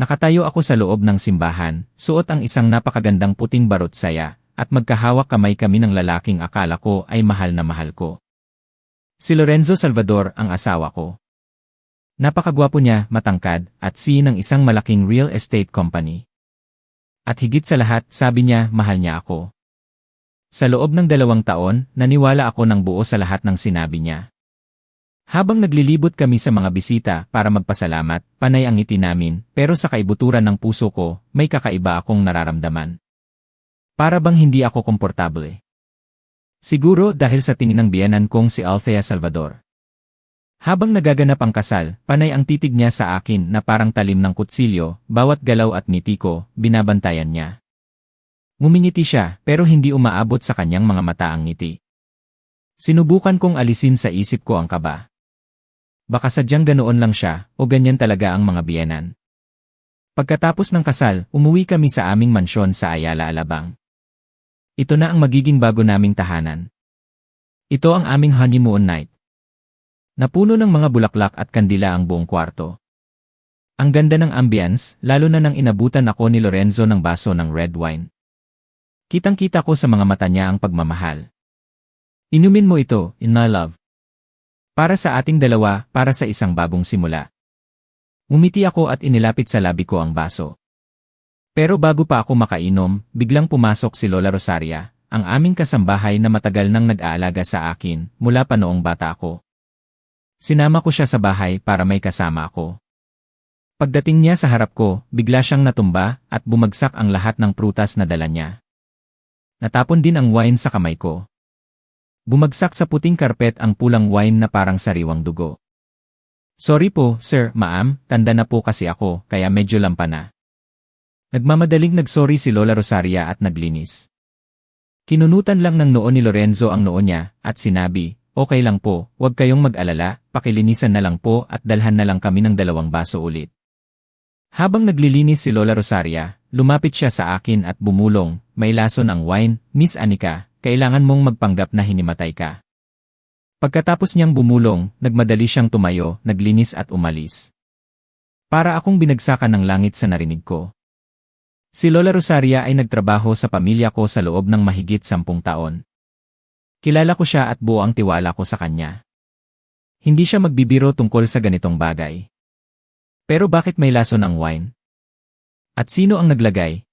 Nakatayo ako sa loob ng simbahan, suot ang isang napakagandang puting barot saya, at magkahawak kamay kami ng lalaking akala ko ay mahal na mahal ko. Si Lorenzo Salvador ang asawa ko. Napakagwapo niya, matangkad, at CEO ng isang malaking real estate company. At higit sa lahat, sabi niya, mahal niya ako. Sa loob ng 2 taon, naniwala ako ng buo sa lahat ng sinabi niya. Habang naglilibot kami sa mga bisita para magpasalamat, panay ang ngiti namin, pero sa kaibuturan ng puso ko, may kakaiba akong nararamdaman. Para bang hindi ako komportable. Siguro dahil sa tingin ng biyenan kong si Althea Salvador. Habang nagaganap ang kasal, panay ang titig niya sa akin na parang talim ng kutsilyo, bawat galaw at ngiti ko, binabantayan niya. Ngumingiti siya, pero hindi umaabot sa kanyang mga mata ang ngiti. Sinubukan kong alisin sa isip ko ang kaba. Baka sadyang ganoon lang siya, o ganyan talaga ang mga biyenan. Pagkatapos ng kasal, umuwi kami sa aming mansyon sa Ayala, Alabang. Ito na ang magiging bago naming tahanan. Ito ang aming honeymoon night. Napuno ng mga bulaklak at kandila ang buong kwarto. Ang ganda ng ambience, lalo na nang inabutan ako ni Lorenzo ng baso ng red wine. Kitang-kita ko sa mga mata niya ang pagmamahal. Inumin mo ito, in my love. Para sa ating dalawa, para sa isang bagong simula. Umiti ako at inilapit sa labi ko ang baso. Pero bago pa ako makainom, biglang pumasok si Lola Rosaria, ang aming kasambahay na matagal nang nag-aalaga sa akin mula pa noong bata ako. Sinama ko siya sa bahay para may kasama ako. Pagdating niya sa harap ko, bigla siyang natumba at bumagsak ang lahat ng prutas na dala niya. Natapon din ang wine sa kamay ko. Bumagsak sa puting karpet ang pulang wine na parang sariwang dugo. Sorry po, sir, ma'am, tanda na po kasi ako, kaya medyo lampa na. Nagmamadaling nagsorry si Lola Rosaria at naglinis. Kinunutan lang ng noo ni Lorenzo ang noo niya, at sinabi, okay lang po, huwag kayong mag-alala, pakilinisan na lang po at dalhan na lang kami ng 2 baso ulit. Habang naglilinis si Lola Rosaria, lumapit siya sa akin at bumulong, may lason ang wine, Miss Anika, kailangan mong magpanggap na hinimatay ka. Pagkatapos niyang bumulong, nagmadali siyang tumayo, naglinis at umalis. Para akong binagsakan ng langit sa narinig ko. Si Lola Rosaria ay nagtrabaho sa pamilya ko sa loob ng mahigit 10 taon. Kilala ko siya at buo ang tiwala ko sa kanya. Hindi siya magbibiro tungkol sa ganitong bagay. Pero bakit may lason ang wine? At sino ang naglagay?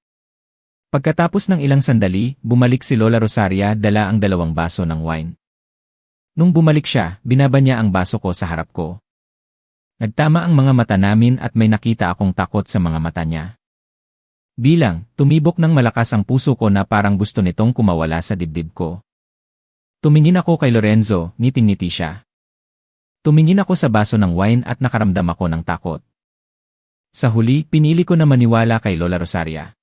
Pagkatapos ng ilang sandali, bumalik si Lola Rosaria dala ang 2 baso ng wine. Nung bumalik siya, binaba niya ang baso ko sa harap ko. Nagtama ang mga mata namin at may nakita akong takot sa mga mata niya. Tumibok ng malakas ang puso ko na parang gusto nitong kumawala sa dibdib ko. Tumingin ako kay Lorenzo, ngiting-ngiti siya. Tumingin ako sa baso ng wine at nakaramdam ako ng takot. Sa huli, pinili ko na maniwala kay Lola Rosaria.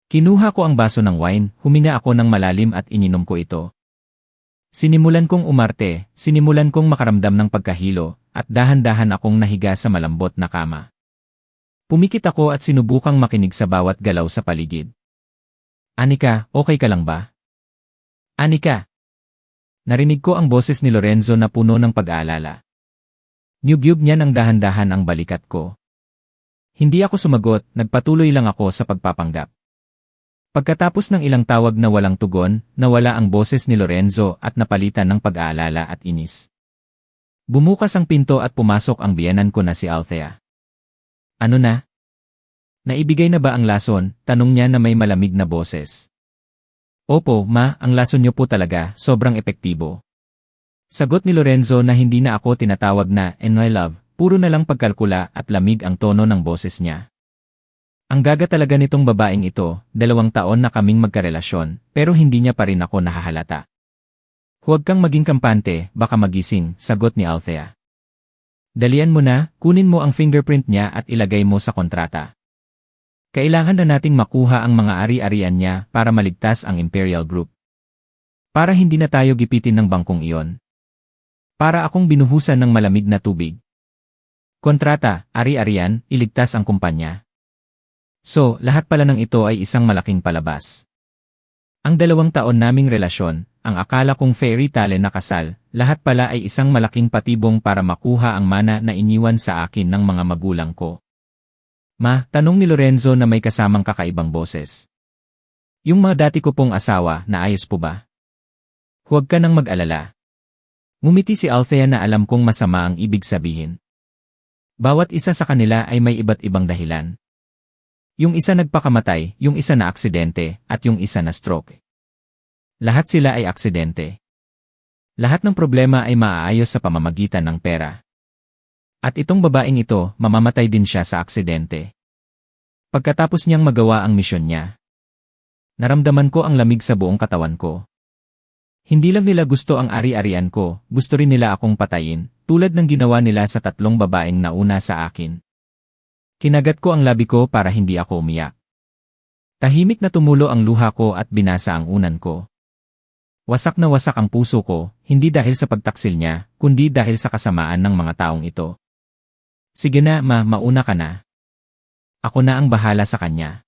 Kinuha ko ang baso ng wine, huminga ako ng malalim at ininom ko ito. Sinimulan kong umarte, sinimulan kong makaramdam ng pagkahilo, at dahan-dahan akong nahiga sa malambot na kama. Pumikit ako at sinubukang makinig sa bawat galaw sa paligid. Anika, okay ka lang ba? Anika! Narinig ko ang boses ni Lorenzo na puno ng pag-aalala. Niyugyug niya ng dahan-dahan ang balikat ko. Hindi ako sumagot, nagpatuloy lang ako sa pagpapanggap. Pagkatapos ng ilang tawag na walang tugon, nawala ang boses ni Lorenzo at napalitan ng pag-aalala at inis. Bumukas ang pinto at pumasok ang biyenan ko na si Althea. Ano na? Naibigay na ba ang lason? Tanong niya na may malamig na boses. Opo, ma, ang lason niyo po talaga, sobrang epektibo. Sagot ni Lorenzo na hindi na ako tinatawag na, and my love, puro na lang pagkalkula at lamig ang tono ng boses niya. Ang gaga talaga nitong babaeng ito, 2 taon na kaming magkarelasyon, pero hindi niya pa rin ako nahahalata. Huwag kang maging kampante, baka magising, sagot ni Althea. Dalian mo na, kunin mo ang fingerprint niya at ilagay mo sa kontrata. Kailangan na nating makuha ang mga ari-arian niya para maligtas ang Imperial Group. Para hindi na tayo gipitin ng bangkong iyon. Para akong binuhusan ng malamig na tubig. Kontrata, ari-arian, iligtas ang kumpanya. So, lahat pala ng ito ay isang malaking palabas. Ang 2 taon naming relasyon, ang akala kong fairy tale na kasal, lahat pala ay isang malaking patibong para makuha ang mana na iniwan sa akin ng mga magulang ko. Ma, tanong ni Lorenzo na may kasamang kakaibang boses. Yung mga dati ko pong asawa, naayos po ba? Huwag ka nang mag-alala. Ngumiti si Althea na alam kong masama ang ibig sabihin. Bawat isa sa kanila ay may iba't ibang dahilan. Yung isa nagpakamatay, yung isa na aksidente, at yung isa na stroke. Lahat sila ay aksidente. Lahat ng problema ay maaayos sa pamamagitan ng pera. At itong babaeng ito, mamamatay din siya sa aksidente. Pagkatapos niyang magawa ang misyon niya, naramdaman ko ang lamig sa buong katawan ko. Hindi lang nila gusto ang ari-arian ko, gusto rin nila akong patayin, tulad ng ginawa nila sa 3 babaeng nauna sa akin. Kinagat ko ang labi ko para hindi ako umiyak. Tahimik na tumulo ang luha ko at binasa ang unan ko. Wasak na wasak ang puso ko, hindi dahil sa pagtaksil niya, kundi dahil sa kasamaan ng mga taong ito. Sige na, mauna ka na. Ako na ang bahala sa kanya.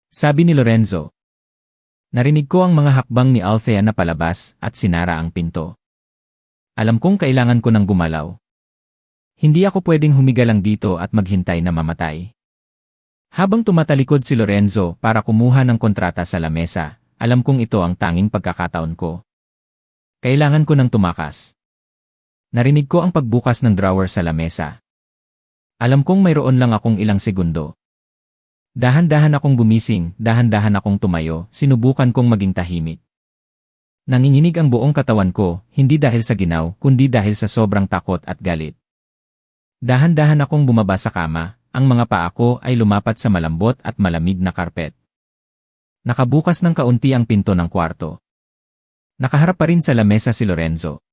Sabi ni Lorenzo. Narinig ko ang mga hakbang ni Althea na palabas at sinara ang pinto. Alam kong kailangan ko ng gumalaw. Hindi ako pwedeng humiga lang dito at maghintay na mamatay. Habang tumatalikod si Lorenzo para kumuha ng kontrata sa lamesa, alam kong ito ang tanging pagkakataon ko. Kailangan ko ng tumakas. Narinig ko ang pagbukas ng drawer sa lamesa. Alam kong mayroon lang akong ilang segundo. Dahan-dahan akong gumising, dahan-dahan akong tumayo, sinubukan kong maging tahimik. Nanginginig ang buong katawan ko, hindi dahil sa ginaw, kundi dahil sa sobrang takot at galit. Dahan-dahan akong bumaba sa kama, ang mga paa ko ay lumapat sa malambot at malamig na karpet. Nakabukas ng kaunti ang pinto ng kwarto. Nakaharap pa rin sa lamesa si Lorenzo.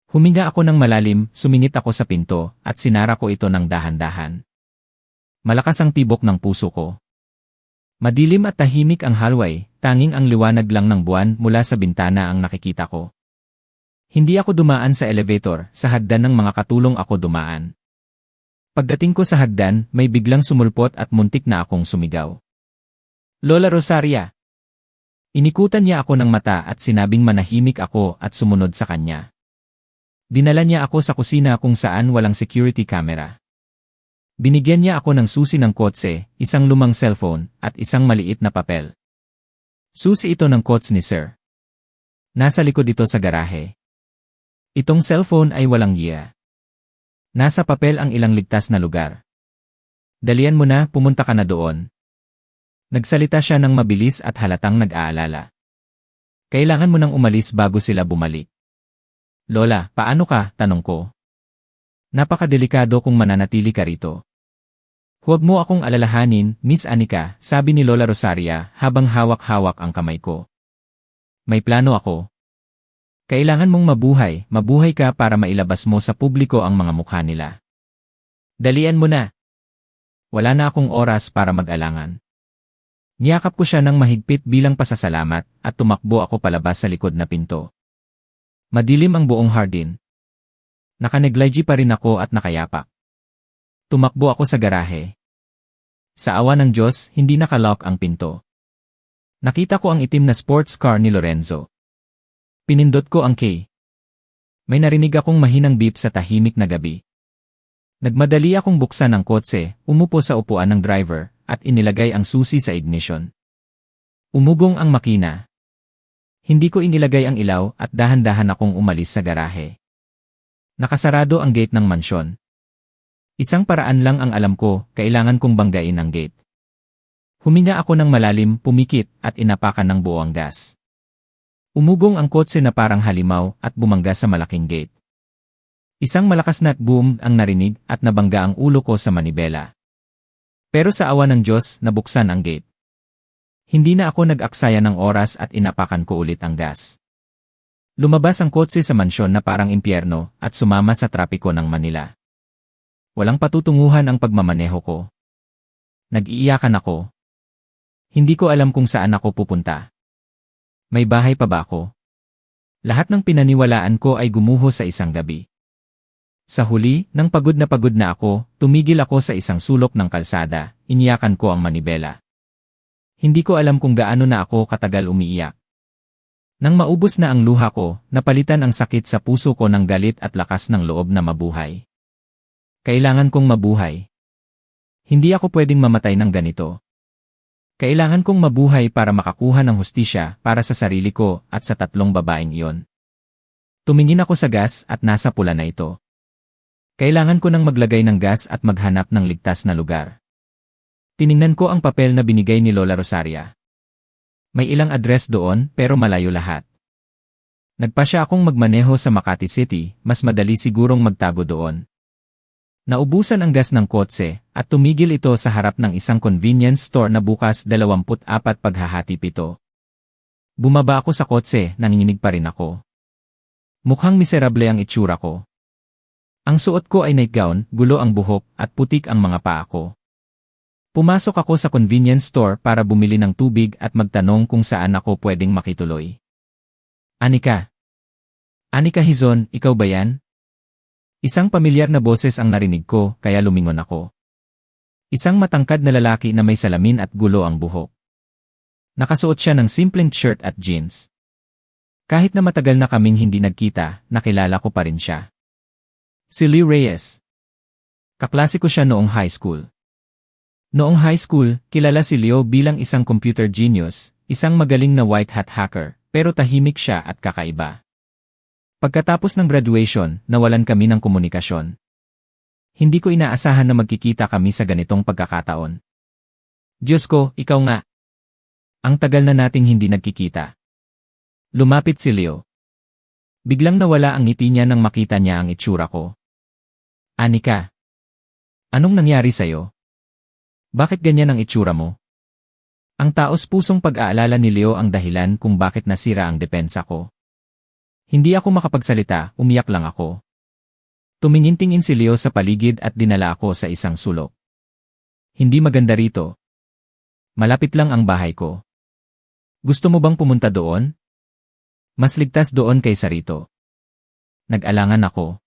Huminga ako ng malalim, sumingit ako sa pinto, at sinara ko ito ng dahan-dahan. Malakas ang tibok ng puso ko. Madilim at tahimik ang hallway, tanging ang liwanag lang ng buwan mula sa bintana ang nakikita ko. Hindi ako dumaan sa elevator, sa hagdan ng mga katulong ako dumaan. Pagdating ko sa hagdan, may biglang sumulpot at muntik na akong sumigaw. Lola Rosaria! Inikutan niya ako ng mata at sinabing manahimik ako at sumunod sa kanya. Dinala niya ako sa kusina kung saan walang security camera. Binigyan niya ako ng susi ng kotse, isang lumang cellphone, at isang maliit na papel. Susi ito ng kotse ni Sir. Nasa likod ito sa garahe. Itong cellphone ay walang yiya. Nasa papel ang ilang ligtas na lugar. Dalian mo na, pumunta ka na doon. Nagsalita siya ng mabilis at halatang nag-aalala. Kailangan mo nang umalis bago sila bumalik. Lola, paano ka? Tanong ko. Napakadelikado kung mananatili ka rito. Huwag mo akong alalahanin, Miss Anika, sabi ni Lola Rosaria habang hawak-hawak ang kamay ko. May plano ako. Kailangan mong mabuhay ka para mailabas mo sa publiko ang mga mukha nila. Dalian mo na. Wala na akong oras para mag-alangan. Niyakap ko siya ng mahigpit bilang pasasalamat at tumakbo ako palabas sa likod na pinto. Madilim ang buong hardin. Naka-negligee pa rin ako at nakayapak. Tumakbo ako sa garahe. Sa awa ng Diyos, hindi nakalock ang pinto. Nakita ko ang itim na sports car ni Lorenzo. Pinindot ko ang key. May narinig akong mahinang beep sa tahimik na gabi. Nagmadali akong buksan ang kotse, umupo sa upuan ng driver, at inilagay ang susi sa ignition. Umugong ang makina. Hindi ko inilagay ang ilaw at dahan-dahan akong umalis sa garahe. Nakasarado ang gate ng mansyon. Isang paraan lang ang alam ko, kailangan kong banggain ang gate. Huminga ako ng malalim, pumikit, at inapakan ng buo ang gas. Umugong ang kotse na parang halimaw at bumangga sa malaking gate. Isang malakas na boom ang narinig at nabangga ang ulo ko sa manibela. Pero sa awa ng Diyos, nabuksan ang gate. Hindi na ako nag-aksaya ng oras at inapakan ko ulit ang gas. Lumabas ang kotse sa mansyon na parang impyerno at sumama sa trapiko ng Manila. Walang patutunguhan ang pagmamaneho ko. Nag-iiyakan ako. Hindi ko alam kung saan ako pupunta. May bahay pa ba ako? Lahat ng pinaniwalaan ko ay gumuho sa isang gabi. Sa huli, nang pagod na ako, tumigil ako sa isang sulok ng kalsada, iniyakan ko ang manibela. Hindi ko alam kung gaano na ako katagal umiiyak. Nang maubos na ang luha ko, napalitan ang sakit sa puso ko ng galit at lakas ng loob na mabuhay. Kailangan kong mabuhay. Hindi ako pwedeng mamatay ng ganito. Kailangan kong mabuhay para makakuha ng hustisya para sa sarili ko at sa tatlong babaeng iyon. Tumingin ako sa gas at nasa pula na ito. Kailangan ko nang maglagay ng gas at maghanap ng ligtas na lugar. Tiningnan ko ang papel na binigay ni Lola Rosaria. May ilang address doon pero malayo lahat. Nagpasya akong magmaneho sa Makati City, mas madali sigurong magtago doon. Naubusan ang gas ng kotse at tumigil ito sa harap ng isang convenience store na bukas 24 paghahati 7. Bumaba ako sa kotse, nanginginig pa rin ako. Mukhang miserable ang itsura ko. Ang suot ko ay nightgown, gulo ang buhok at putik ang mga paa ko. Pumasok ako sa convenience store para bumili ng tubig at magtanong kung saan ako pwedeng makituloy. Anika. Anika Hizon, ikaw ba yan? Isang pamilyar na boses ang narinig ko, kaya lumingon ako. Isang matangkad na lalaki na may salamin at gulo ang buhok. Nakasuot siya ng simpleng shirt at jeans. Kahit na matagal na kaming hindi nagkita, nakilala ko pa rin siya. Si Lee Reyes. Kaklase ko siya noong high school. Noong high school, kilala si Leo bilang isang computer genius, isang magaling na white hat hacker, pero tahimik siya at kakaiba. Pagkatapos ng graduation, nawalan kami ng komunikasyon. Hindi ko inaasahan na magkikita kami sa ganitong pagkakataon. Diyos ko, ikaw nga. Ang tagal na nating hindi nagkikita. Lumapit si Leo. Biglang nawala ang ngiti niya nang makita niya ang itsura ko. Anika. Anong nangyari sa'yo? Bakit ganyan ang itsura mo? Ang taos-pusong pag-aalala ni Leo ang dahilan kung bakit nasira ang depensa ko. Hindi ako makapagsalita, umiyak lang ako. Tumingin-tingin si Leo sa paligid at dinala ako sa isang sulok. Hindi maganda rito. Malapit lang ang bahay ko. Gusto mo bang pumunta doon? Mas ligtas doon kaysa rito. Nag-alangan ako.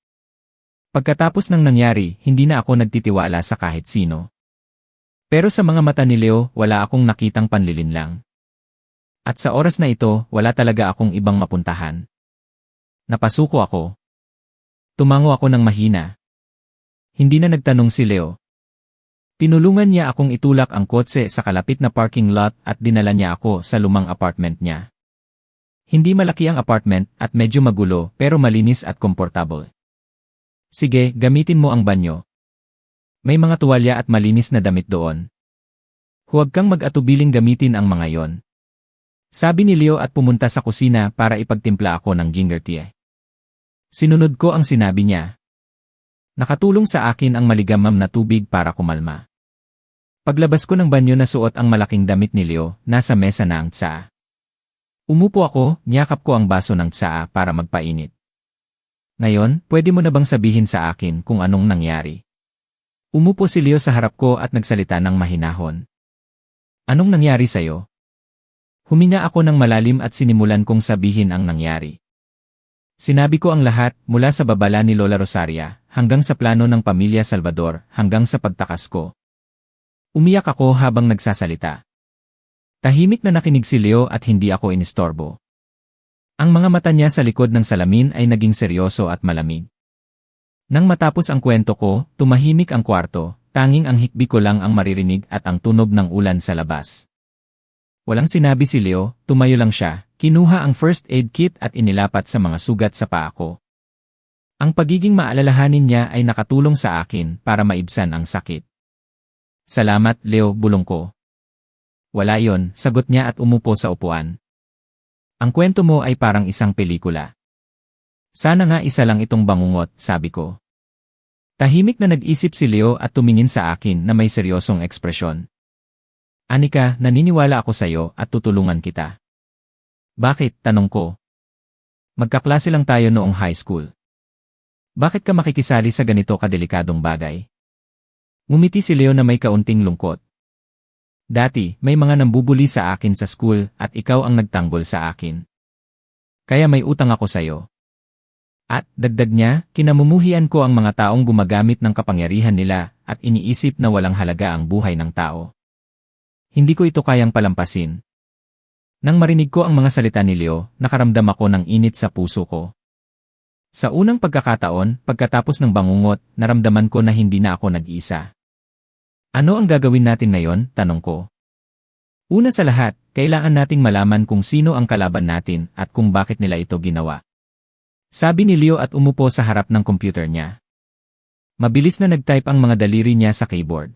Pagkatapos ng nangyari, hindi na ako nagtitiwala sa kahit sino. Pero sa mga mata ni Leo, wala akong nakitang panlilinlang. At sa oras na ito, wala talaga akong ibang mapuntahan. Napasuko ako. Tumango ako ng mahina. Hindi na nagtanong si Leo. Tinulungan niya akong itulak ang kotse sa kalapit na parking lot at dinala niya ako sa lumang apartment niya. Hindi malaki ang apartment at medyo magulo pero malinis at komportable. Sige, gamitin mo ang banyo. May mga tuwalya at malinis na damit doon. Huwag kang mag-atubiling gamitin ang mga yon. Sabi ni Leo at pumunta sa kusina para ipagtimpla ako ng ginger tea. Sinunod ko ang sinabi niya. Nakatulong sa akin ang maligamam na tubig para kumalma. Paglabas ko ng banyo na suot ang malaking damit ni Leo, nasa mesa na ang tsaa. Umupo ako, niyakap ko ang baso ng tsaa para magpainit. Ngayon, pwede mo na bang sabihin sa akin kung anong nangyari? Umupo si Leo sa harap ko at nagsalita ng mahinahon. Anong nangyari sa'yo? Huminga ako ng malalim at sinimulan kong sabihin ang nangyari. Sinabi ko ang lahat mula sa babala ni Lola Rosaria hanggang sa plano ng pamilya Salvador hanggang sa pagtakas ko. Umiyak ako habang nagsasalita. Tahimik na nakinig si Leo at hindi ako inistorbo. Ang mga mata niya sa likod ng salamin ay naging seryoso at malamig. Nang matapos ang kwento ko, tumahimik ang kwarto, tanging ang hikbi ko lang ang maririnig at ang tunog ng ulan sa labas. Walang sinabi si Leo, tumayo lang siya, kinuha ang first aid kit at inilapat sa mga sugat sa paa ko. Ang pagiging maalalahanin niya ay nakatulong sa akin para maibsan ang sakit. Salamat, Leo, bulong ko. Wala yon, sagot niya at umupo sa upuan. Ang kwento mo ay parang isang pelikula. Sana nga isa lang itong bangungot, sabi ko. Tahimik na nag-isip si Leo at tumingin sa akin na may seryosong ekspresyon. Anika, naniniwala ako sa'yo at tutulungan kita. Bakit? Tanong ko. Magkaklase lang tayo noong high school. Bakit ka makikisali sa ganito kadelikadong bagay? Ngumiti si Leo na may kaunting lungkot. Dati, may mga nambubuli sa akin sa school at ikaw ang nagtanggol sa akin. Kaya may utang ako sa'yo. At, dagdag niya, kinamumuhian ko ang mga taong gumagamit ng kapangyarihan nila at iniisip na walang halaga ang buhay ng tao. Hindi ko ito kayang palampasin. Nang marinig ko ang mga salita ni Leo, nakaramdam ako ng init sa puso ko. Sa unang pagkakataon, pagkatapos ng bangungot, naramdaman ko na hindi na ako nag-iisa. Ano ang gagawin natin ngayon? Tanong ko. Una sa lahat, kailangan nating malaman kung sino ang kalaban natin at kung bakit nila ito ginawa. Sabi ni Leo at umupo sa harap ng computer niya. Mabilis na nag-type ang mga daliri niya sa keyboard.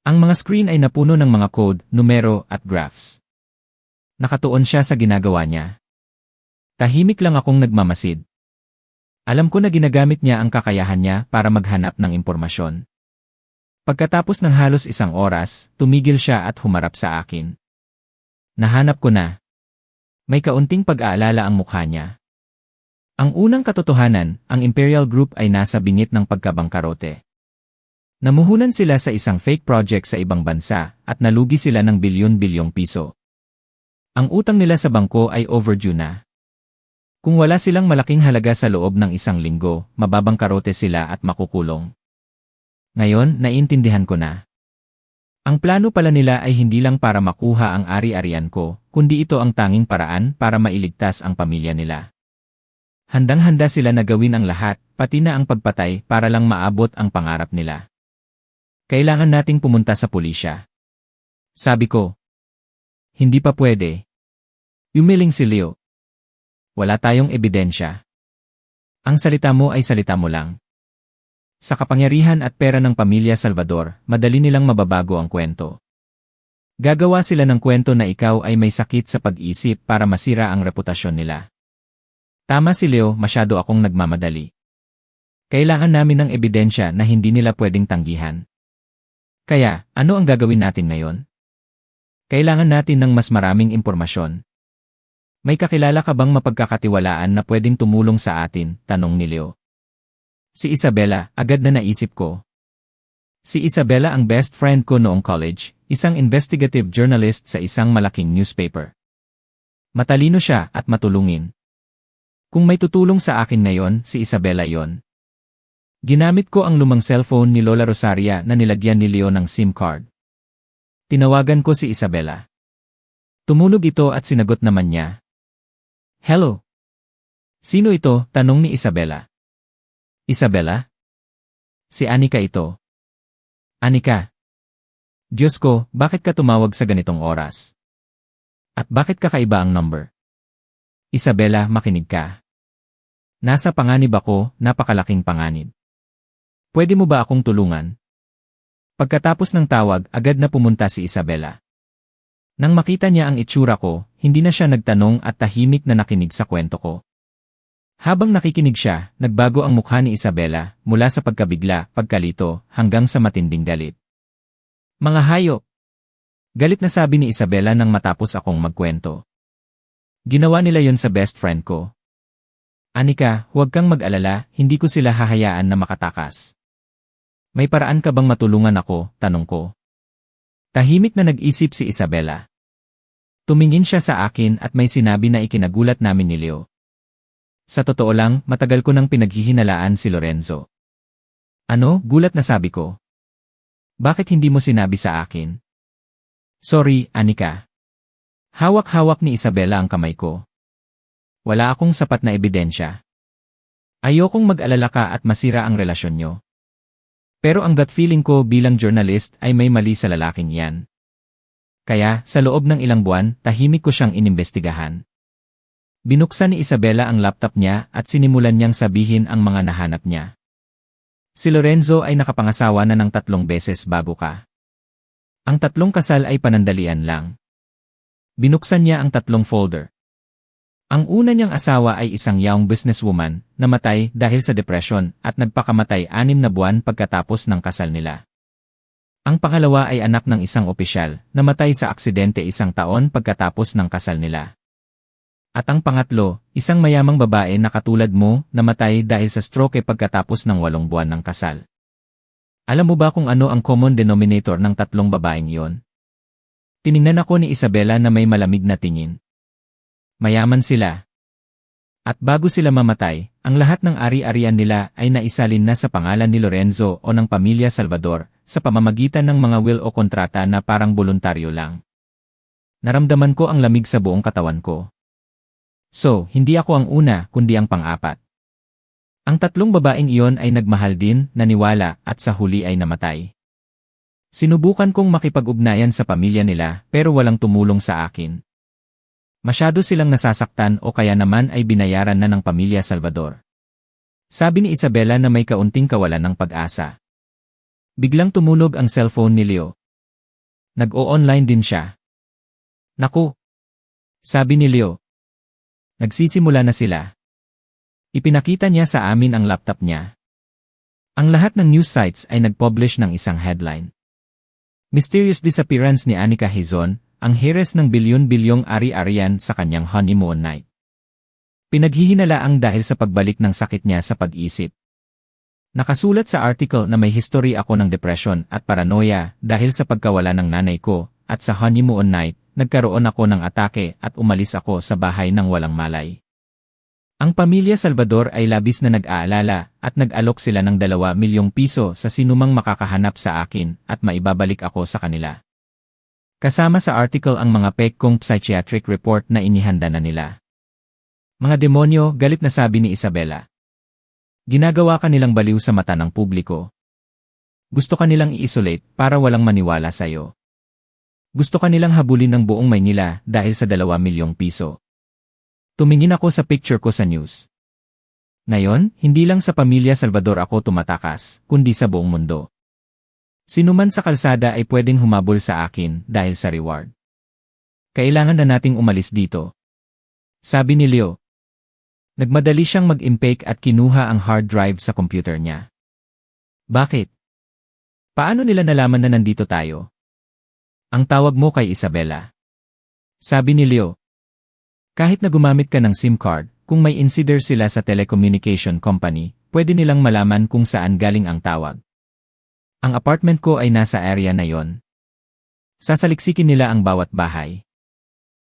Ang mga screen ay napuno ng mga code, numero at graphs. Nakatuon siya sa ginagawa niya. Tahimik lang akong nagmamasid. Alam ko na ginagamit niya ang kakayahan niya para maghanap ng impormasyon. Pagkatapos ng halos 1 oras, tumigil siya at humarap sa akin. Nahanap ko na. May kaunting pag-aalala ang mukha niya. Ang unang katotohanan, ang Imperial Group ay nasa bingit ng pagkabangkarote. Namuhunan sila sa isang fake project sa ibang bansa at nalugi sila ng bilyon-bilyong piso. Ang utang nila sa bangko ay overdue na. Kung wala silang malaking halaga sa loob ng 1 linggo, mababangkarote sila at makukulong. Ngayon, naiintindihan ko na. Ang plano pala nila ay hindi lang para makuha ang ari-arian ko, kundi ito ang tanging paraan para mailigtas ang pamilya nila. Handang-handa sila na gawin ang lahat, pati na ang pagpatay para lang maabot ang pangarap nila. Kailangan nating pumunta sa pulisya. Sabi ko. Hindi pa pwede. Umiling si Leo. Wala tayong ebidensya. Ang salita mo ay salita mo lang. Sa kapangyarihan at pera ng pamilya Salvador, madali nilang mababago ang kwento. Gagawa sila ng kwento na ikaw ay may sakit sa pag-isip para masira ang reputasyon nila. Tama si Leo, masyado akong nagmamadali. Kailangan namin ng ebidensya na hindi nila pwedeng tanggihan. Kaya, ano ang gagawin natin ngayon? Kailangan natin ng mas maraming impormasyon. May kakilala ka bang mapagkakatiwalaan na pwedeng tumulong sa atin? Tanong ni Leo. Si Isabela, agad na naisip ko. Si Isabela ang best friend ko noong college, isang investigative journalist sa isang malaking newspaper. Matalino siya at matulungin. Kung may tutulong sa akin ngayon, si Isabela iyon. Ginamit ko ang lumang cellphone ni Lola Rosaria na nilagyan ni Leo ng SIM card. Tinawagan ko si Isabela. Tumunog ito at sinagot naman niya. Hello. Sino ito? Tanong ni Isabela. Isabela? Si Anika ito. Anika. Diyos ko, bakit ka tumawag sa ganitong oras? At bakit kakaiba ang number? Isabela, makinig ka. Nasa panganib ako, napakalaking panganib. Pwede mo ba akong tulungan? Pagkatapos ng tawag, agad na pumunta si Isabela. Nang makita niya ang itsura ko, hindi na siya nagtanong at tahimik na nakinig sa kwento ko. Habang nakikinig siya, nagbago ang mukha ni Isabela mula sa pagkabigla, pagkalito, hanggang sa matinding galit. Mga hayop! Galit na sabi ni Isabela nang matapos akong magkwento. Ginawa nila yon sa best friend ko. Anika, huwag kang mag-alala, hindi ko sila hahayaan na makatakas. May paraan ka bang matulungan ako? Tanong ko. Tahimik na nag-isip si Isabela. Tumingin siya sa akin at may sinabi na ikinagulat namin ni Leo. Sa totoo lang, matagal ko nang pinaghihinalaan si Lorenzo. Ano? Gulat na sabi ko. Bakit hindi mo sinabi sa akin? Sorry, Anika. Hawak-hawak ni Isabela ang kamay ko. Wala akong sapat na ebidensya. Ayokong mag-alala ka at masira ang relasyon nyo. Pero ang gut feeling ko bilang journalist ay may mali sa lalaking yan. Kaya, sa loob ng ilang buwan, tahimik ko siyang inimbestigahan. Binuksan ni Isabela ang laptop niya at sinimulan niyang sabihin ang mga nahanap niya. Si Lorenzo ay nakapangasawa na ng 3 beses bago ka. Ang 3 kasal ay panandalian lang. Binuksan niya ang 3 folder. Ang una niyang asawa ay isang young businesswoman, namatay dahil sa depresyon at nagpakamatay 6 na buwan pagkatapos ng kasal nila. Ang pangalawa ay anak ng isang opisyal, namatay sa aksidente 1 taon pagkatapos ng kasal nila. At ang pangatlo, isang mayamang babae na katulad mo, namatay dahil sa stroke pagkatapos ng 8 buwan ng kasal. Alam mo ba kung ano ang common denominator ng 3 babaeng iyon? Tiningnan ako ni Isabela na may malamig na tingin. Mayaman sila. At bago sila mamatay, ang lahat ng ari-arian nila ay naisalin na sa pangalan ni Lorenzo o ng pamilya Salvador sa pamamagitan ng mga will o kontrata na parang voluntaryo lang. Naramdaman ko ang lamig sa buong katawan ko. So, hindi ako ang una kundi ang pang-4. Ang 3 babaeng iyon ay nagmahal din, naniwala at sa huli ay namatay. Sinubukan kong makipag-ugnayan sa pamilya nila pero walang tumulong sa akin. Masyado silang nasasaktan o kaya naman ay binayaran na ng pamilya Salvador. Sabi ni Isabela na may kaunting kawalan ng pag-asa. Biglang tumunog ang cellphone ni Leo. Nag-o-online din siya. Naku! Sabi ni Leo. Nagsisimula na sila. Ipinakita niya sa amin ang laptop niya. Ang lahat ng news sites ay nag-publish ng isang headline. Mysterious disappearance ni Anika Hizon, ang heiress ng bilyon-bilyong ari-arian sa kanyang honeymoon night. Pinaghihinalaang dahil sa pagbalik ng sakit niya sa pag-isip. Nakasulat sa article na may history ako ng depression at paranoia dahil sa pagkawala ng nanay ko at sa honeymoon night, nagkaroon ako ng atake at umalis ako sa bahay ng walang malay. Ang pamilya Salvador ay labis na nag-aalala at nag-alok sila ng 2 milyong piso sa sinumang makakahanap sa akin at maibabalik ako sa kanila. Kasama sa article ang mga peke kong psychiatric report na inihanda na nila. Mga demonyo, galit na sabi ni Isabela. Ginagawa ka nilang baliw sa mata ng publiko. Gusto ka nilang i-isolate para walang maniwala sa'yo. Gusto ka nilang habulin ng buong Maynila dahil sa 2 milyong piso. Tumingin ako sa picture ko sa news. Ngayon, hindi lang sa pamilya Salvador ako tumatakas, kundi sa buong mundo. Sino man sa kalsada ay pwedeng humabol sa akin dahil sa reward. Kailangan na nating umalis dito. Sabi ni Leo. Nagmadali siyang mag-impake at kinuha ang hard drive sa computer niya. Bakit? Paano nila nalaman na nandito tayo? Ang tawag mo kay Isabela. Sabi ni Leo. Kahit na gumamit ka ng SIM card, kung may insider sila sa telecommunication company, pwede nilang malaman kung saan galing ang tawag. Ang apartment ko ay nasa area na yon. Sasaliksikin nila ang bawat bahay.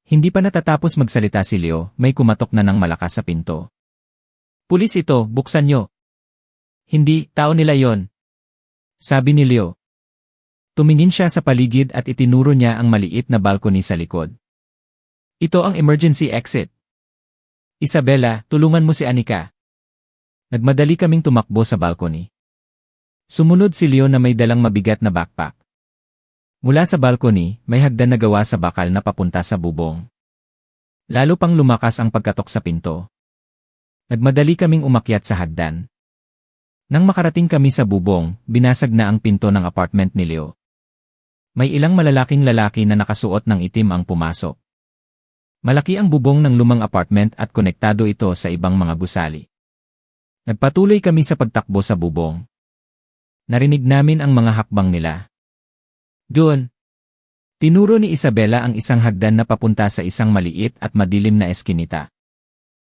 Hindi pa natatapos magsalita si Leo, may kumatok na ng malakas sa pinto. Pulis ito, buksan nyo. Hindi, tao nila yon. Sabi ni Leo. Tumingin siya sa paligid at itinuro niya ang maliit na balcony sa likod. Ito ang emergency exit. Isabela, tulungan mo si Anika. Nagmadali kaming tumakbo sa balcony. Sumunod si Leo na may dalang mabigat na backpack. Mula sa balcony, may hagdan na gawa sa bakal na papunta sa bubong. Lalo pang lumakas ang pagkatok sa pinto. Nagmadali kaming umakyat sa hagdan. Nang makarating kami sa bubong, binasag na ang pinto ng apartment ni Leo. May ilang malalaking lalaki na nakasuot ng itim ang pumasok. Malaki ang bubong ng lumang apartment at konektado ito sa ibang mga gusali. Nagpatuloy kami sa pagtakbo sa bubong. Narinig namin ang mga hakbang nila. Doon. Tinuro ni Isabela ang isang hagdan na papunta sa isang maliit at madilim na eskinita.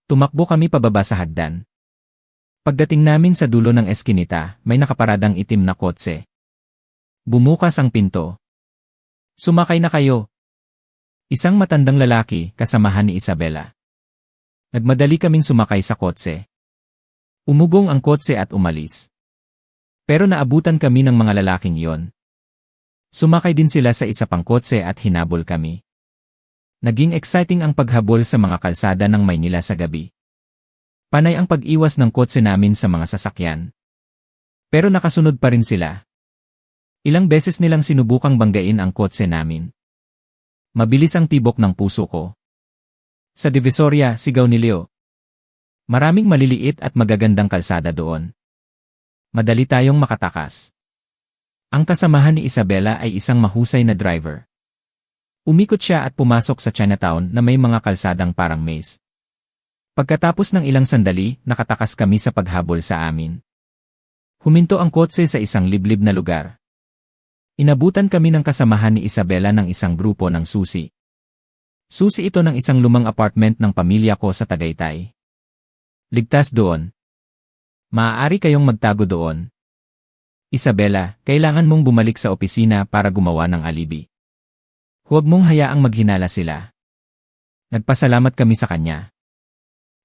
Tumakbo kami pababa sa hagdan. Pagdating namin sa dulo ng eskinita, may nakaparadang itim na kotse. Bumukas ang pinto. Sumakay na kayo. Isang matandang lalaki, kasamahan ni Isabela. Nagmadali kaming sumakay sa kotse. Umugong ang kotse at umalis. Pero naabutan kami ng mga lalaking iyon. Sumakay din sila sa isa pang kotse at hinabol kami. Naging exciting ang paghabol sa mga kalsada ng Maynila sa gabi. Panay ang pag-iwas ng kotse namin sa mga sasakyan. Pero nakasunod pa rin sila. Ilang beses nilang sinubukang banggain ang kotse namin. Mabilis ang tibok ng puso ko. Sa Divisoria, sigaw ni Leo. Maraming maliliit at magagandang kalsada doon. Madali tayong makatakas. Ang kasamahan ni Isabela ay isang mahusay na driver. Umikot siya at pumasok sa Chinatown na may mga kalsadang parang maze. Pagkatapos ng ilang sandali, nakatakas kami sa paghabol sa amin. Huminto ang kotse sa isang liblib na lugar. Inabutan kami ng kasamahan ni Isabela ng isang grupo ng susi. Susi ito ng isang lumang apartment ng pamilya ko sa Tagaytay. Ligtas doon. Maaari kayong magtago doon. Isabela, kailangan mong bumalik sa opisina para gumawa ng alibi. Huwag mong hayaang maghinala sila. Nagpasalamat kami sa kanya.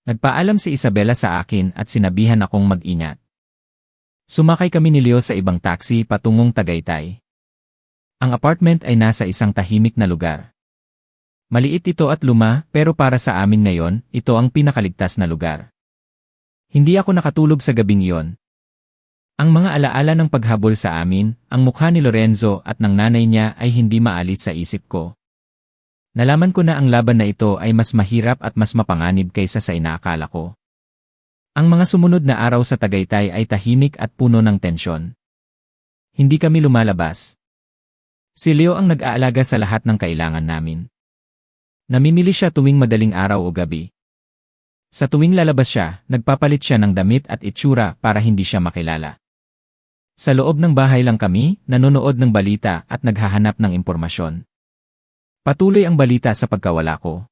Nagpaalam si Isabela sa akin at sinabihan akong mag-ingat. Sumakay kami ni Leo sa ibang taxi patungong Tagaytay. Ang apartment ay nasa isang tahimik na lugar. Maliit ito at luma, pero para sa amin ngayon, ito ang pinakaligtas na lugar. Hindi ako nakatulog sa gabing iyon. Ang mga alaala ng paghabol sa amin, ang mukha ni Lorenzo at ng nanay niya ay hindi maalis sa isip ko. Nalaman ko na ang laban na ito ay mas mahirap at mas mapanganib kaysa sa inaakala ko. Ang mga sumunod na araw sa Tagaytay ay tahimik at puno ng tensyon. Hindi kami lumalabas. Si Leo ang nag-aalaga sa lahat ng kailangan namin. Namimili siya tuwing madaling araw o gabi. Sa tuwing lalabas siya, nagpapalit siya ng damit at itsura para hindi siya makilala. Sa loob ng bahay lang kami, nanonood ng balita at naghahanap ng impormasyon. Patuloy ang balita sa pagkawala ko.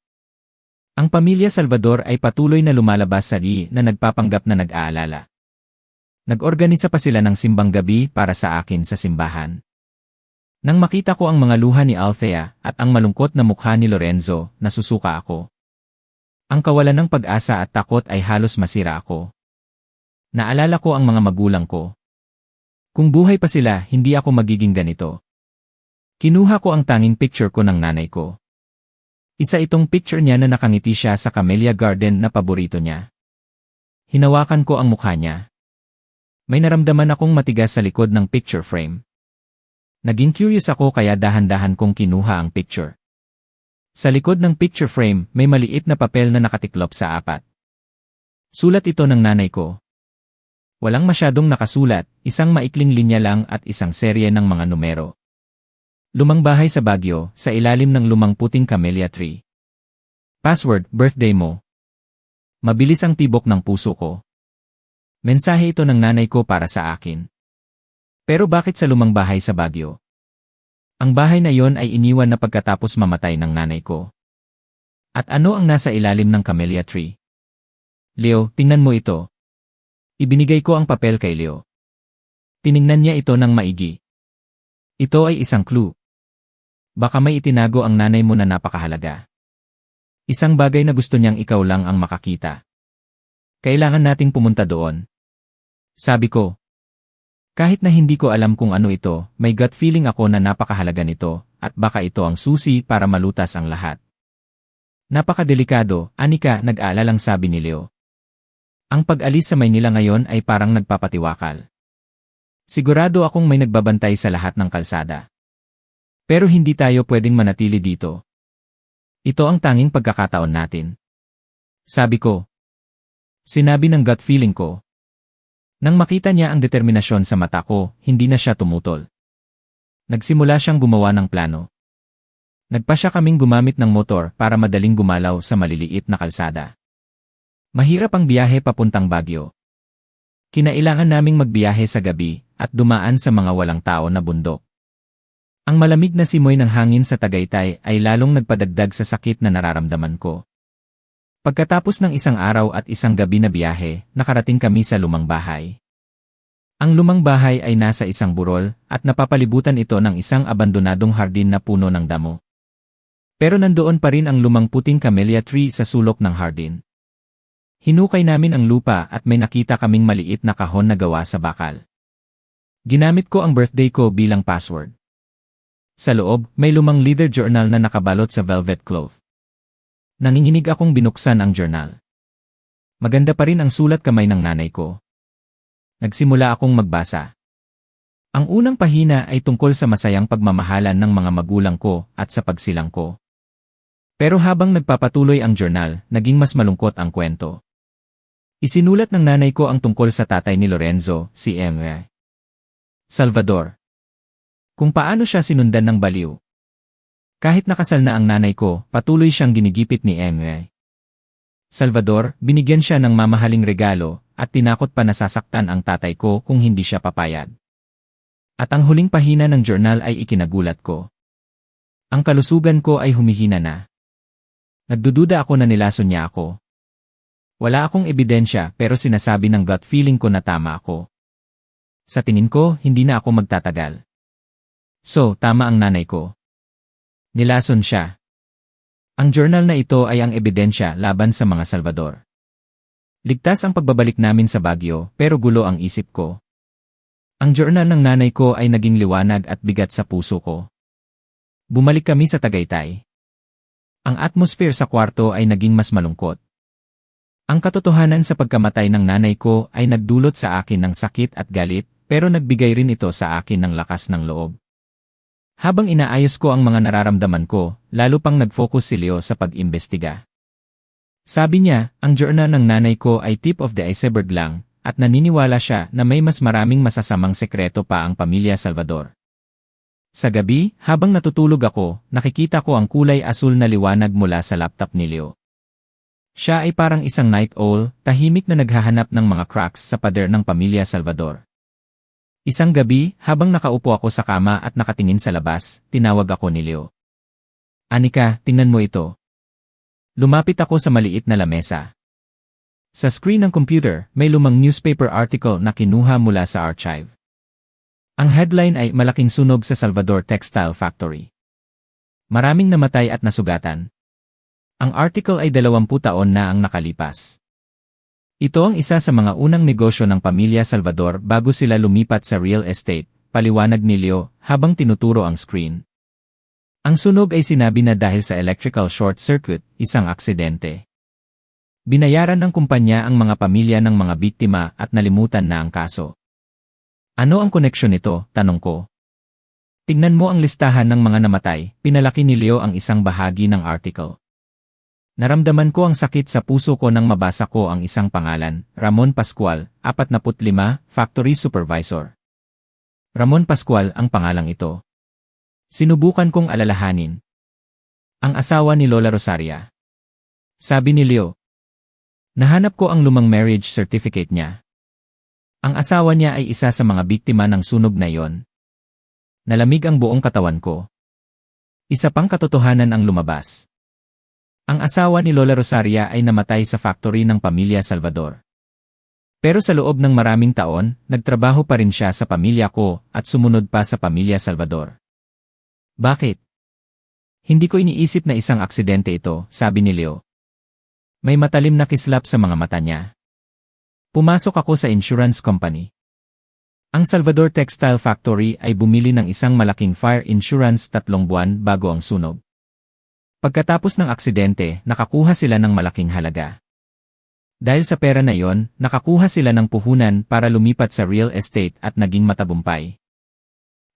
Ang pamilya Salvador ay patuloy na lumalabas sa na nagpapanggap na nag-aalala. Nag-organisa pa sila ng simbang gabi para sa akin sa simbahan. Nang makita ko ang mga luha ni Althea at ang malungkot na mukha ni Lorenzo, nasusuka ako. Ang kawalan ng pag-asa at takot ay halos masira ako. Naalala ko ang mga magulang ko. Kung buhay pa sila, hindi ako magiging ganito. Kinuha ko ang tanging picture ko ng nanay ko. Isa itong picture niya na nakangiti siya sa camellia garden na paborito niya. Hinawakan ko ang mukha niya. May naramdaman akong matigas sa likod ng picture frame. Naging curious ako kaya dahan-dahan kong kinuha ang picture. Sa likod ng picture frame, may maliit na papel na nakatiklop sa apat. Sulat ito ng nanay ko. Walang masyadong nakasulat, isang maikling linya lang at isang serye ng mga numero. Lumang bahay sa Baguio, sa ilalim ng lumang puting camellia tree. Password, birthday mo. Mabilis ang tibok ng puso ko. Mensahe ito ng nanay ko para sa akin. Pero bakit sa lumang bahay sa Baguio? Ang bahay na yon ay iniwan na pagkatapos mamatay ng nanay ko. At ano ang nasa ilalim ng camellia tree? Leo, tingnan mo ito. Ibinigay ko ang papel kay Leo. Tiningnan niya ito ng maigi. Ito ay isang clue. Baka may itinago ang nanay mo na napakahalaga. Isang bagay na gusto niyang ikaw lang ang makakita. Kailangan nating pumunta doon. Sabi ko. Kahit na hindi ko alam kung ano ito, may gut feeling ako na napakahalaga nito, at baka ito ang susi para malutas ang lahat. Napakadelikado, Anika, nag-aalalang sabi ni Leo. Ang pag-alis sa Maynila ngayon ay parang nagpapatiwakal. Sigurado akong may nagbabantay sa lahat ng kalsada. Pero hindi tayo pwedeng manatili dito. Ito ang tanging pagkakataon natin. Sabi ko. Sinabi ng gut feeling ko. Nang makita niya ang determinasyon sa mata ko, hindi na siya tumutol. Nagsimula siyang gumawa ng plano. Nagpasya kaming gumamit ng motor para madaling gumalaw sa maliliit na kalsada. Mahirap ang biyahe papuntang Baguio. Kinailangan naming magbiyahe sa gabi at dumaan sa mga walang tao na bundok. Ang malamig na simoy ng hangin sa Tagaytay ay lalong nagpadagdag sa sakit na nararamdaman ko. Pagkatapos ng isang araw at isang gabi na biyahe, nakarating kami sa lumang bahay. Ang lumang bahay ay nasa isang burol at napapalibutan ito ng isang abandonadong hardin na puno ng damo. Pero nandoon pa rin ang lumang puting camellia tree sa sulok ng hardin. Hinukay namin ang lupa at may nakita kaming maliit na kahon na gawa sa bakal. Ginamit ko ang birthday ko bilang password. Sa loob, may lumang leather journal na nakabalot sa velvet cloth. Nanginginig akong binuksan ang journal. Maganda pa rin ang sulat kamay ng nanay ko. Nagsimula akong magbasa. Ang unang pahina ay tungkol sa masayang pagmamahalan ng mga magulang ko at sa pagsilang ko. Pero habang nagpapatuloy ang journal, naging mas malungkot ang kwento. Isinulat ng nanay ko ang tungkol sa tatay ni Lorenzo, si M. Salvador. Kung paano siya sinundan ng baliw. Kahit nakasal na ang nanay ko, patuloy siyang ginigipit ni M. Salvador, binigyan siya ng mamahaling regalo, at tinakot pa na sasaktan ang tatay ko kung hindi siya papayag. At ang huling pahina ng journal ay ikinagulat ko. Ang kalusugan ko ay humihina na. Nagdududa ako na nilason niya ako. Wala akong ebidensya pero sinasabi ng gut feeling ko na tama ako. Sa tingin ko, hindi na ako magtatagal. So, tama ang nanay ko. Nilason siya. Ang journal na ito ay ang ebidensya laban sa mga Salvador. Ligtas ang pagbabalik namin sa Baguio pero gulo ang isip ko. Ang journal ng nanay ko ay naging liwanag at bigat sa puso ko. Bumalik kami sa Tagaytay. Ang atmosphere sa kwarto ay naging mas malungkot. Ang katotohanan sa pagkamatay ng nanay ko ay nagdulot sa akin ng sakit at galit, pero nagbigay rin ito sa akin ng lakas ng loob. Habang inaayos ko ang mga nararamdaman ko, lalo pang nag-focus si Leo sa pag-imbestiga. Sabi niya, ang journal ng nanay ko ay tip of the iceberg lang, at naniniwala siya na may mas maraming masasamang sekreto pa ang pamilya Salvador. Sa gabi, habang natutulog ako, nakikita ko ang kulay asul na liwanag mula sa laptop ni Leo. Siya ay parang isang night owl, tahimik na naghahanap ng mga cracks sa pader ng pamilya Salvador. Isang gabi, habang nakaupo ako sa kama at nakatingin sa labas, tinawag ako ni Leo. Anika, tingnan mo ito. Lumapit ako sa maliit na lamesa. Sa screen ng computer, may lumang newspaper article na kinuha mula sa archive. Ang headline ay malaking sunog sa Salvador Textile Factory. Maraming namatay at nasugatan. Ang article ay 20 taon na ang nakalipas. Ito ang isa sa mga unang negosyo ng pamilya Salvador bago sila lumipat sa real estate, paliwanag ni Leo habang tinuturo ang screen. Ang sunog ay sinabi na dahil sa electrical short circuit, isang aksidente. Binayaran ng kumpanya ang mga pamilya ng mga biktima at nalimutan na ang kaso. Ano ang koneksyon nito? Tanong ko. Tingnan mo ang listahan ng mga namatay, pinalaki ni Leo ang isang bahagi ng article. Naramdaman ko ang sakit sa puso ko nang mabasa ko ang isang pangalan, Ramon Pascual, 45, factory supervisor. Ramon Pascual ang pangalang ito. Sinubukan kong alalahanin. Ang asawa ni Lola Rosaria. Sabi ni Leo. Nahanap ko ang lumang marriage certificate niya. Ang asawa niya ay isa sa mga biktima ng sunog na yon. Nalamig ang buong katawan ko. Isa pang katotohanan ang lumabas. Ang asawa ni Lola Rosaria ay namatay sa factory ng pamilya Salvador. Pero sa loob ng maraming taon, nagtrabaho pa rin siya sa pamilya ko at sumunod pa sa pamilya Salvador. Bakit? Hindi ko iniisip na isang aksidente ito, sabi ni Leo. May matalim na kislap sa mga mata niya. Pumasok ako sa insurance company. Ang Salvador Textile Factory ay bumili ng isang malaking fire insurance 3 buwan bago ang sunog. Pagkatapos ng aksidente, nakakuha sila ng malaking halaga. Dahil sa pera na iyon, nakakuha sila ng puhunan para lumipat sa real estate at naging matagumpay.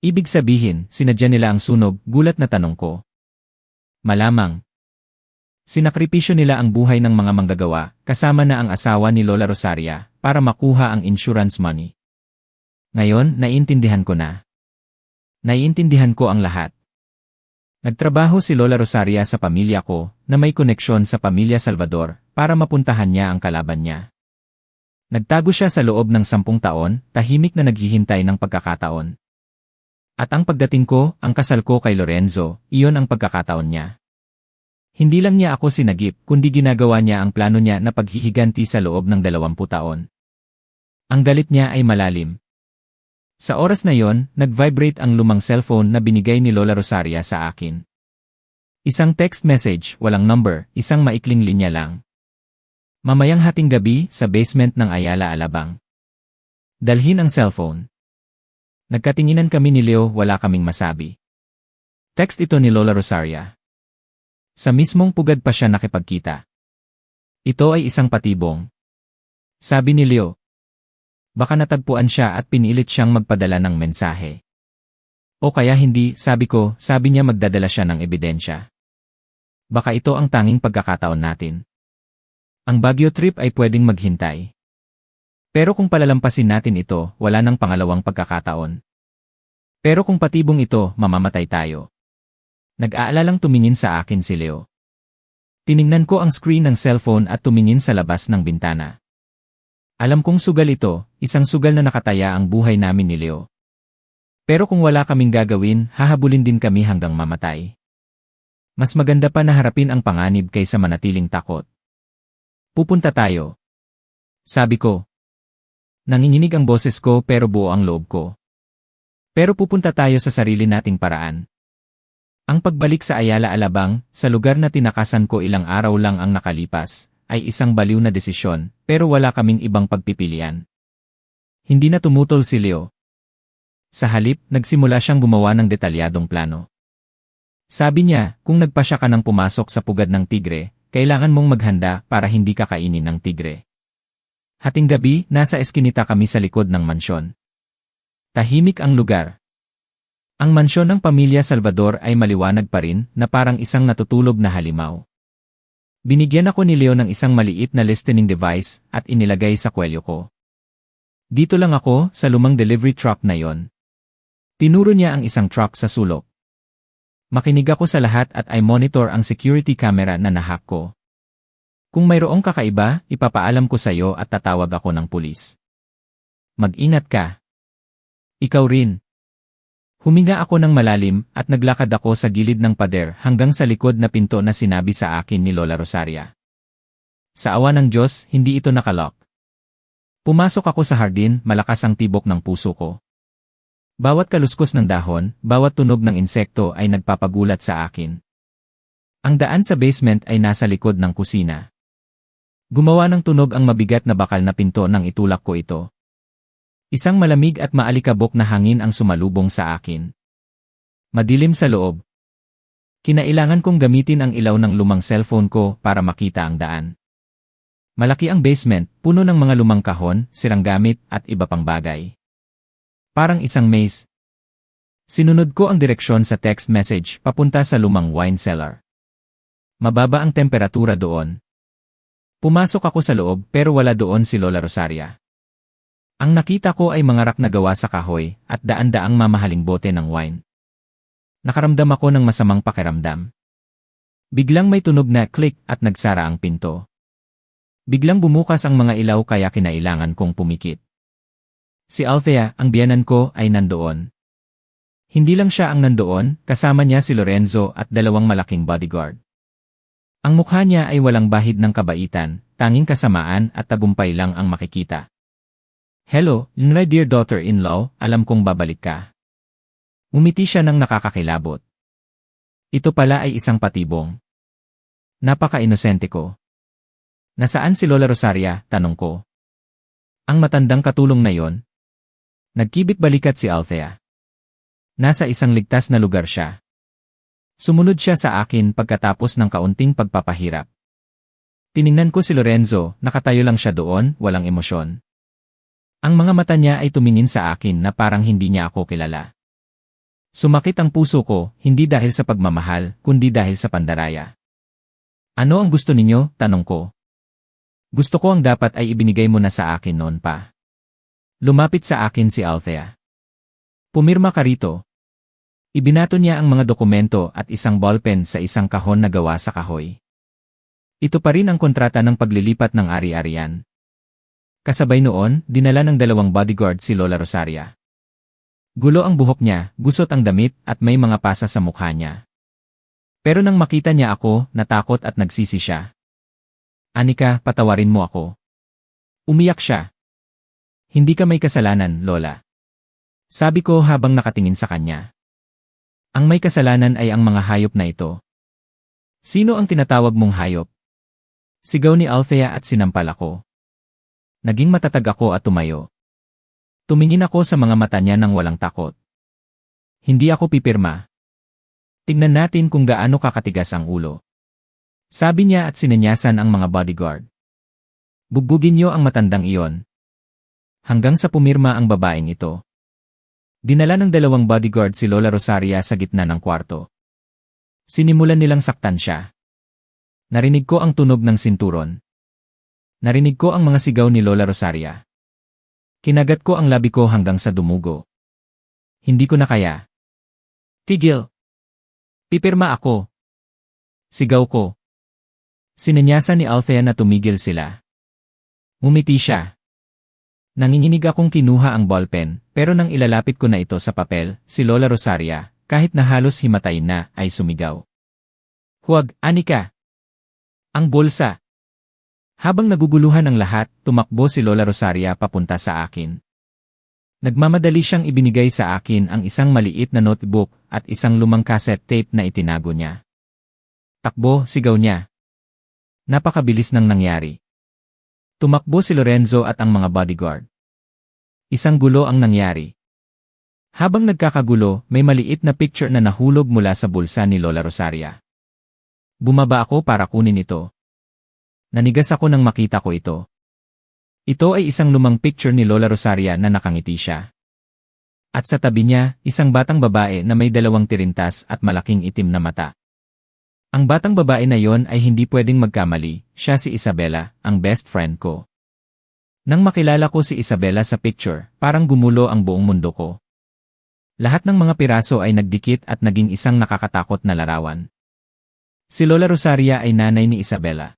Ibig sabihin, sinadya nila ang sunog, gulat na tanong ko. Malamang. Sinakripisyo nila ang buhay ng mga manggagawa, kasama na ang asawa ni Lola Rosaria, para makuha ang insurance money. Ngayon, naiintindihan ko na. Naiintindihan ko ang lahat. Nagtrabaho si Lola Rosaria sa pamilya ko, na may koneksyon sa pamilya Salvador, para mapuntahan niya ang kalaban niya. Nagtago siya sa loob ng 10 taon, tahimik na naghihintay ng pagkakataon. At ang pagdating ko, ang kasal ko kay Lorenzo, iyon ang pagkakataon niya. Hindi lang niya ako sinagip, kundi ginagawa niya ang plano niya na paghihiganti sa loob ng 20 taon. Ang galit niya ay malalim. Sa oras na yon, nag-vibrate ang lumang cellphone na binigay ni Lola Rosaria sa akin. Isang text message, walang number, isang maikling linya lang. Mamayang hating gabi, sa basement ng Ayala Alabang. Dalhin ang cellphone. Nagkatinginan kami ni Leo, wala kaming masabi. Text ito ni Lola Rosaria. Sa mismong pugad pa siya nakipagkita. Ito ay isang patibong. Sabi ni Leo. Baka natagpuan siya at pinilit siyang magpadala ng mensahe. O kaya hindi, sabi ko, sabi niya magdadala siya ng ebidensya. Baka ito ang tanging pagkakataon natin. Ang Baguio trip ay pwedeng maghintay. Pero kung palalampasin natin ito, wala nang pangalawang pagkakataon. Pero kung patibong ito, mamamatay tayo. Nag-aalalang tumingin sa akin si Leo. Tiningnan ko ang screen ng cellphone at tumingin sa labas ng bintana. Alam kong sugal ito, isang sugal na nakataya ang buhay namin ni Leo. Pero kung wala kaming gagawin, hahabulin din kami hanggang mamatay. Mas maganda pa na harapin ang panganib kaysa manatiling takot. Pupunta tayo. Sabi ko. Nanginginig ang boses ko pero buo ang loob ko. Pero pupunta tayo sa sarili nating paraan. Ang pagbalik sa Ayala Alabang, sa lugar na tinakasan ko ilang araw lang ang nakalipas, ay isang baliw na desisyon, pero wala kaming ibang pagpipilian. Hindi na tumutol si Leo. Sa halip, nagsimula siyang gumawa ng detalyadong plano. Sabi niya, kung nagpasya ka ng pumasok sa pugad ng tigre, kailangan mong maghanda para hindi ka kainin ng tigre. Hating gabi, nasa eskinita kami sa likod ng mansyon. Tahimik ang lugar. Ang mansyon ng pamilya Salvador ay maliwanag pa rin na parang isang natutulog na halimaw. Binigyan ako ni Leo ng isang maliit na listening device at inilagay sa kwelyo ko. Dito lang ako sa lumang delivery truck na yon. Tinuro niya ang isang truck sa sulok. Makinig ako sa lahat at I monitor ang security camera na nahack ko. Kung mayroong kakaiba, ipapaalam ko sa iyo at tatawag ako ng pulis. Mag-ingat ka. Ikaw rin. Huminga ako ng malalim at naglakad ako sa gilid ng pader hanggang sa likod na pinto na sinabi sa akin ni Lola Rosaria. Sa awa ng Diyos, hindi ito nakalock. Pumasok ako sa hardin, malakas ang tibok ng puso ko. Bawat kaluskos ng dahon, bawat tunog ng insekto ay nagpapagulat sa akin. Ang daan sa basement ay nasa likod ng kusina. Gumawa ng tunog ang mabigat na bakal na pinto nang itulak ko ito. Isang malamig at maalikabok na hangin ang sumalubong sa akin. Madilim sa loob. Kinailangan kong gamitin ang ilaw ng lumang cellphone ko para makita ang daan. Malaki ang basement, puno ng mga lumang kahon, sirang gamit at iba pang bagay. Parang isang maze. Sinunod ko ang direksyon sa text message papunta sa lumang wine cellar. Mababa ang temperatura doon. Pumasok ako sa loob pero wala doon si Lola Rosaria. Ang nakita ko ay mga rak na gawa sa kahoy at daan-daang mamahaling bote ng wine. Nakaramdam ako ng masamang pakiramdam. Biglang may tunog na click at nagsara ang pinto. Biglang bumukas ang mga ilaw kaya kinailangan kong pumikit. Si Althea, ang biyanan ko, ay nandoon. Hindi lang siya ang nandoon, kasama niya si Lorenzo at dalawang malaking bodyguard. Ang mukha niya ay walang bahid ng kabaitan, tanging kasamaan at tagumpay lang ang makikita. Hello, my dear daughter-in-law, alam kong babalik ka. Umiti siya ng nakakakilabot. Ito pala ay isang patibong. Napaka-inosente ko. Nasaan si Lola Rosaria, tanong ko. Ang matandang katulong na yon. Nagkibit balikat si Althea. Nasa isang ligtas na lugar siya. Sumunod siya sa akin pagkatapos ng kaunting pagpapahirap. Tiningnan ko si Lorenzo, nakatayo lang siya doon, walang emosyon. Ang mga mata niya ay tumingin sa akin na parang hindi niya ako kilala. Sumakit ang puso ko, hindi dahil sa pagmamahal, kundi dahil sa pandaraya. Ano ang gusto ninyo? Tanong ko. Gusto ko ang dapat ay ibinigay mo na sa akin noon pa. Lumapit sa akin si Althea. Pumirma ka rito. Ibinato niya ang mga dokumento at isang ballpen sa isang kahon na gawa sa kahoy. Ito pa rin ang kontrata ng paglilipat ng ari-arian. Kasabay noon, dinala ng dalawang bodyguard si Lola Rosaria. Gulo ang buhok niya, gusot ang damit at may mga pasa sa mukha niya. Pero nang makita niya ako, natakot at nagsisi siya. Anika, patawarin mo ako. Umiyak siya. Hindi ka may kasalanan, Lola. Sabi ko habang nakatingin sa kanya. Ang may kasalanan ay ang mga hayop na ito. Sino ang tinatawag mong hayop? Sigaw ni Althea at sinampal ako. Naging matatag ako at tumayo. Tumingin ako sa mga mata niya nang walang takot. Hindi ako pipirma. Tingnan natin kung gaano kakatigas ang ulo. Sabi niya at sinenyasan ang mga bodyguard. Bugbugin niyo ang matandang iyon. Hanggang sa pumirma ang babaeng ito. Dinala ng dalawang bodyguard si Lola Rosaria sa gitna ng kwarto. Sinimulan nilang saktan siya. Narinig ko ang tunog ng sinturon. Narinig ko ang mga sigaw ni Lola Rosaria. Kinagat ko ang labi ko hanggang sa dumugo. Hindi ko na kaya. Tigil! Pipirma ako! Sigaw ko. Sinenyasan ni Althea na tumigil sila. Ngumiti siya. Nanginginig akong kinuha ang ballpen, pero nang ilalapit ko na ito sa papel, si Lola Rosaria, kahit na halos himatayin na, ay sumigaw. Huwag, Anika! Ang bulsa! Habang naguguluhan ang lahat, tumakbo si Lola Rosaria papunta sa akin. Nagmamadali siyang ibinigay sa akin ang isang maliit na notebook at isang lumang cassette tape na itinago niya. Takbo, sigaw niya. Napakabilis ng nangyari. Tumakbo si Lorenzo at ang mga bodyguard. Isang gulo ang nangyari. Habang nagkakagulo, may maliit na picture na nahulog mula sa bulsa ni Lola Rosaria. Bumaba ako para kunin ito. Nanigas ako nang makita ko ito. Ito ay isang lumang picture ni Lola Rosaria na nakangiti siya. At sa tabi niya, isang batang babae na may dalawang tirintas at malaking itim na mata. Ang batang babae na yon ay hindi pwedeng magkamali, siya si Isabela, ang best friend ko. Nang makilala ko si Isabela sa picture, parang gumulo ang buong mundo ko. Lahat ng mga piraso ay nagdikit at naging isang nakakatakot na larawan. Si Lola Rosaria ay nanay ni Isabela.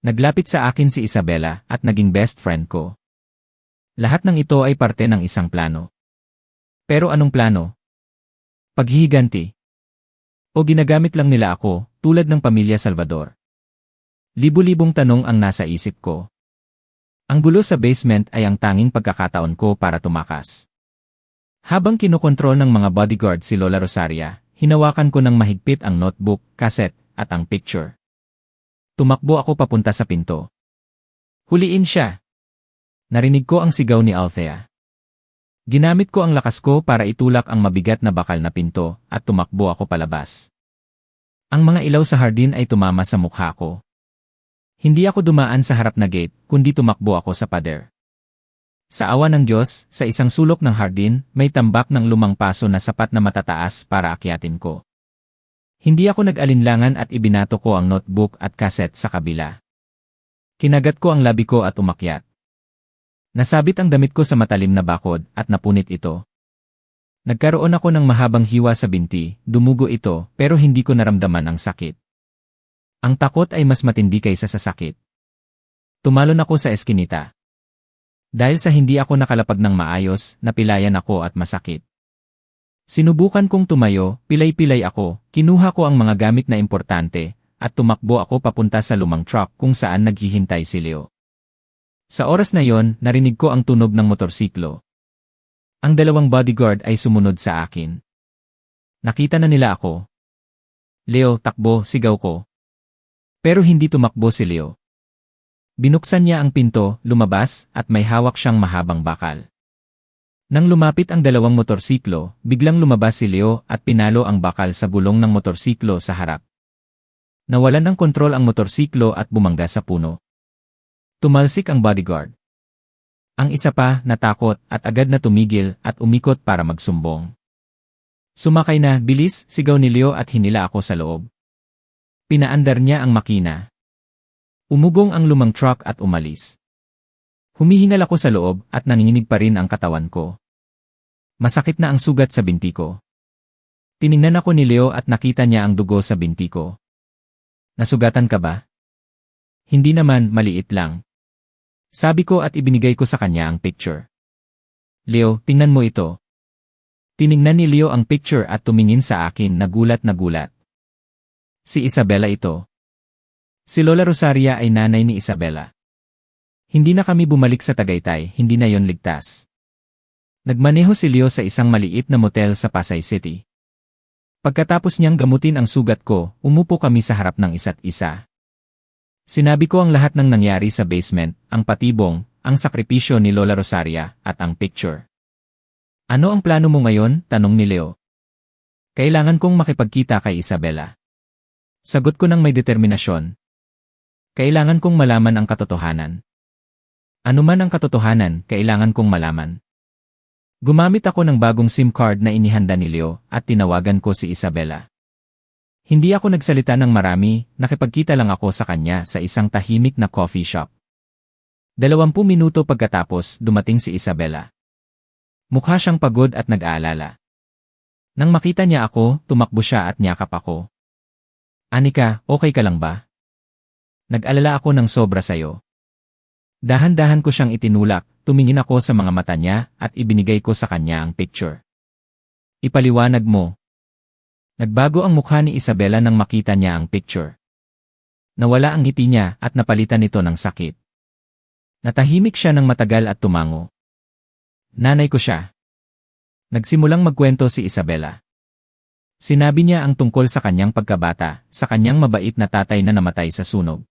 Naglapit sa akin si Isabela at naging best friend ko. Lahat ng ito ay parte ng isang plano. Pero anong plano? Paghihiganti. O ginagamit lang nila ako, tulad ng pamilya Salvador? Libu-libong tanong ang nasa isip ko. Ang gulo sa basement ay ang tanging pagkakataon ko para tumakas. Habang kinokontrol ng mga bodyguard si Lola Rosaria, hinawakan ko ng mahigpit ang notebook, cassette, at ang picture. Tumakbo ako papunta sa pinto. Huliin siya! Narinig ko ang sigaw ni Althea. Ginamit ko ang lakas ko para itulak ang mabigat na bakal na pinto at tumakbo ako palabas. Ang mga ilaw sa hardin ay tumama sa mukha ko. Hindi ako dumaan sa harap na gate, kundi tumakbo ako sa pader. Sa awa ng Diyos, sa isang sulok ng hardin, may tambak ng lumang paso na sapat na matataas para akyatin ko. Hindi ako nag-alinlangan at ibinato ko ang notebook at cassette sa kabila. Kinagat ko ang labi ko at umakyat. Nasabit ang damit ko sa matalim na bakod at napunit ito. Nagkaroon ako ng mahabang hiwa sa binti, dumugo ito, pero hindi ko naramdaman ang sakit. Ang takot ay mas matindi kaysa sa sakit. Tumalon ako sa eskinita. Dahil sa hindi ako nakalapag ng maayos, napilayan ako at masakit. Sinubukan kong tumayo, pilay-pilay ako, kinuha ko ang mga gamit na importante, at tumakbo ako papunta sa lumang truck kung saan naghihintay si Leo. Sa oras na yon, narinig ko ang tunog ng motorsiklo. Ang dalawang bodyguard ay sumunod sa akin. Nakita na nila ako. Leo, takbo, sigaw ko. Pero hindi tumakbo si Leo. Binuksan niya ang pinto, lumabas, at may hawak siyang mahabang bakal. Nang lumapit ang dalawang motorsiklo, biglang lumabas si Leo at pinalo ang bakal sa gulong ng motorsiklo sa harap. Nawalan ng kontrol ang motorsiklo at bumangga sa puno. Tumalsik ang bodyguard. Ang isa pa, natakot at agad na tumigil at umikot para magsumbong. Sumakay na, bilis, sigaw ni Leo at hinila ako sa loob. Pinaandar niya ang makina. Umugong ang lumang truck at umalis. Humihingal ako sa loob at nanginginig pa rin ang katawan ko. Masakit na ang sugat sa binti ko. Tiningnan ako ni Leo at nakita niya ang dugo sa binti ko. Nasugatan ka ba? Hindi naman, maliit lang. Sabi ko at ibinigay ko sa kanya ang picture. Leo, tingnan mo ito. Tiningnan ni Leo ang picture at tumingin sa akin na gulat na gulat. Si Isabela ito. Si Lola Rosaria ay nanay ni Isabela. Hindi na kami bumalik sa Tagaytay, hindi na yon ligtas. Nagmaneho si Leo sa isang maliit na motel sa Pasay City. Pagkatapos niyang gamutin ang sugat ko, umupo kami sa harap ng isa't isa. Sinabi ko ang lahat ng nangyari sa basement, ang patibong, ang sakripisyo ni Lola Rosaria, at ang picture. Ano ang plano mo ngayon? Tanong ni Leo. Kailangan kong makipagkita kay Isabela. Sagot ko ng may determinasyon. Kailangan kong malaman ang katotohanan. Ano man ang katotohanan, kailangan kong malaman. Gumamit ako ng bagong SIM card na inihanda ni Leo at tinawagan ko si Isabela. Hindi ako nagsalita ng marami, nakipagkita lang ako sa kanya sa isang tahimik na coffee shop. 20 minuto pagkatapos, dumating si Isabela. Mukha siyang pagod at nag-aalala. Nang makita niya ako, tumakbo siya at niyakap ako. Anika, okay ka lang ba? Nag-alala ako ng sobra sayo. Dahan-dahan ko siyang itinulak, tumingin ako sa mga mata niya at ibinigay ko sa kanya ang picture. Ipaliwanag mo. Nagbago ang mukha ni Isabela nang makita niya ang picture. Nawala ang ngiti niya at napalitan ito ng sakit. Natahimik siya ng matagal at tumango. Nanay ko siya. Nagsimulang magkwento si Isabela. Sinabi niya ang tungkol sa kanyang pagkabata, sa kanyang mabait na tatay na namatay sa sunog.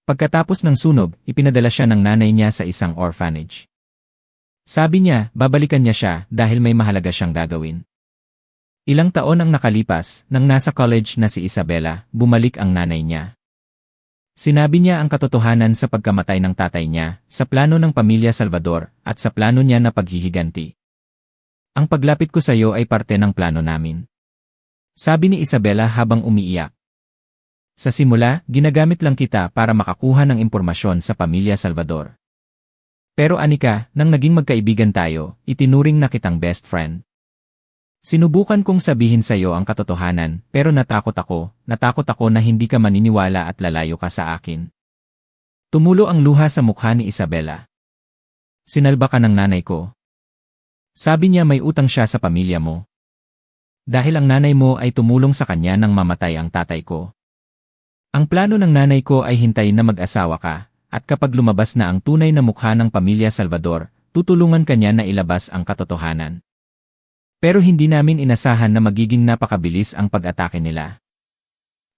Pagkatapos ng sunog, ipinadala siya ng nanay niya sa isang orphanage. Sabi niya, babalikan niya siya dahil may mahalaga siyang gagawin. Ilang taon ang nakalipas, nang nasa college na si Isabela, bumalik ang nanay niya. Sinabi niya ang katotohanan sa pagkamatay ng tatay niya, sa plano ng pamilya Salvador, at sa plano niya na paghihiganti. Ang paglapit ko sa iyo ay parte ng plano namin. Sabi ni Isabela habang umiiyak. Sa simula, ginagamit lang kita para makakuha ng impormasyon sa pamilya Salvador. Pero Anika, nang naging magkaibigan tayo, itinuring na kitang best friend. Sinubukan kong sabihin sa iyo ang katotohanan, pero natakot ako na hindi ka maniniwala at lalayo ka sa akin. Tumulo ang luha sa mukha ni Isabela. Sinalba ka ng nanay ko. Sabi niya may utang siya sa pamilya mo. Dahil ang nanay mo ay tumulong sa kanya nang mamatay ang tatay ko. Ang plano ng nanay ko ay hintayin na mag-asawa ka, at kapag lumabas na ang tunay na mukha ng pamilya Salvador, tutulungan kanya na ilabas ang katotohanan. Pero hindi namin inasahan na magiging napakabilis ang pag-atake nila.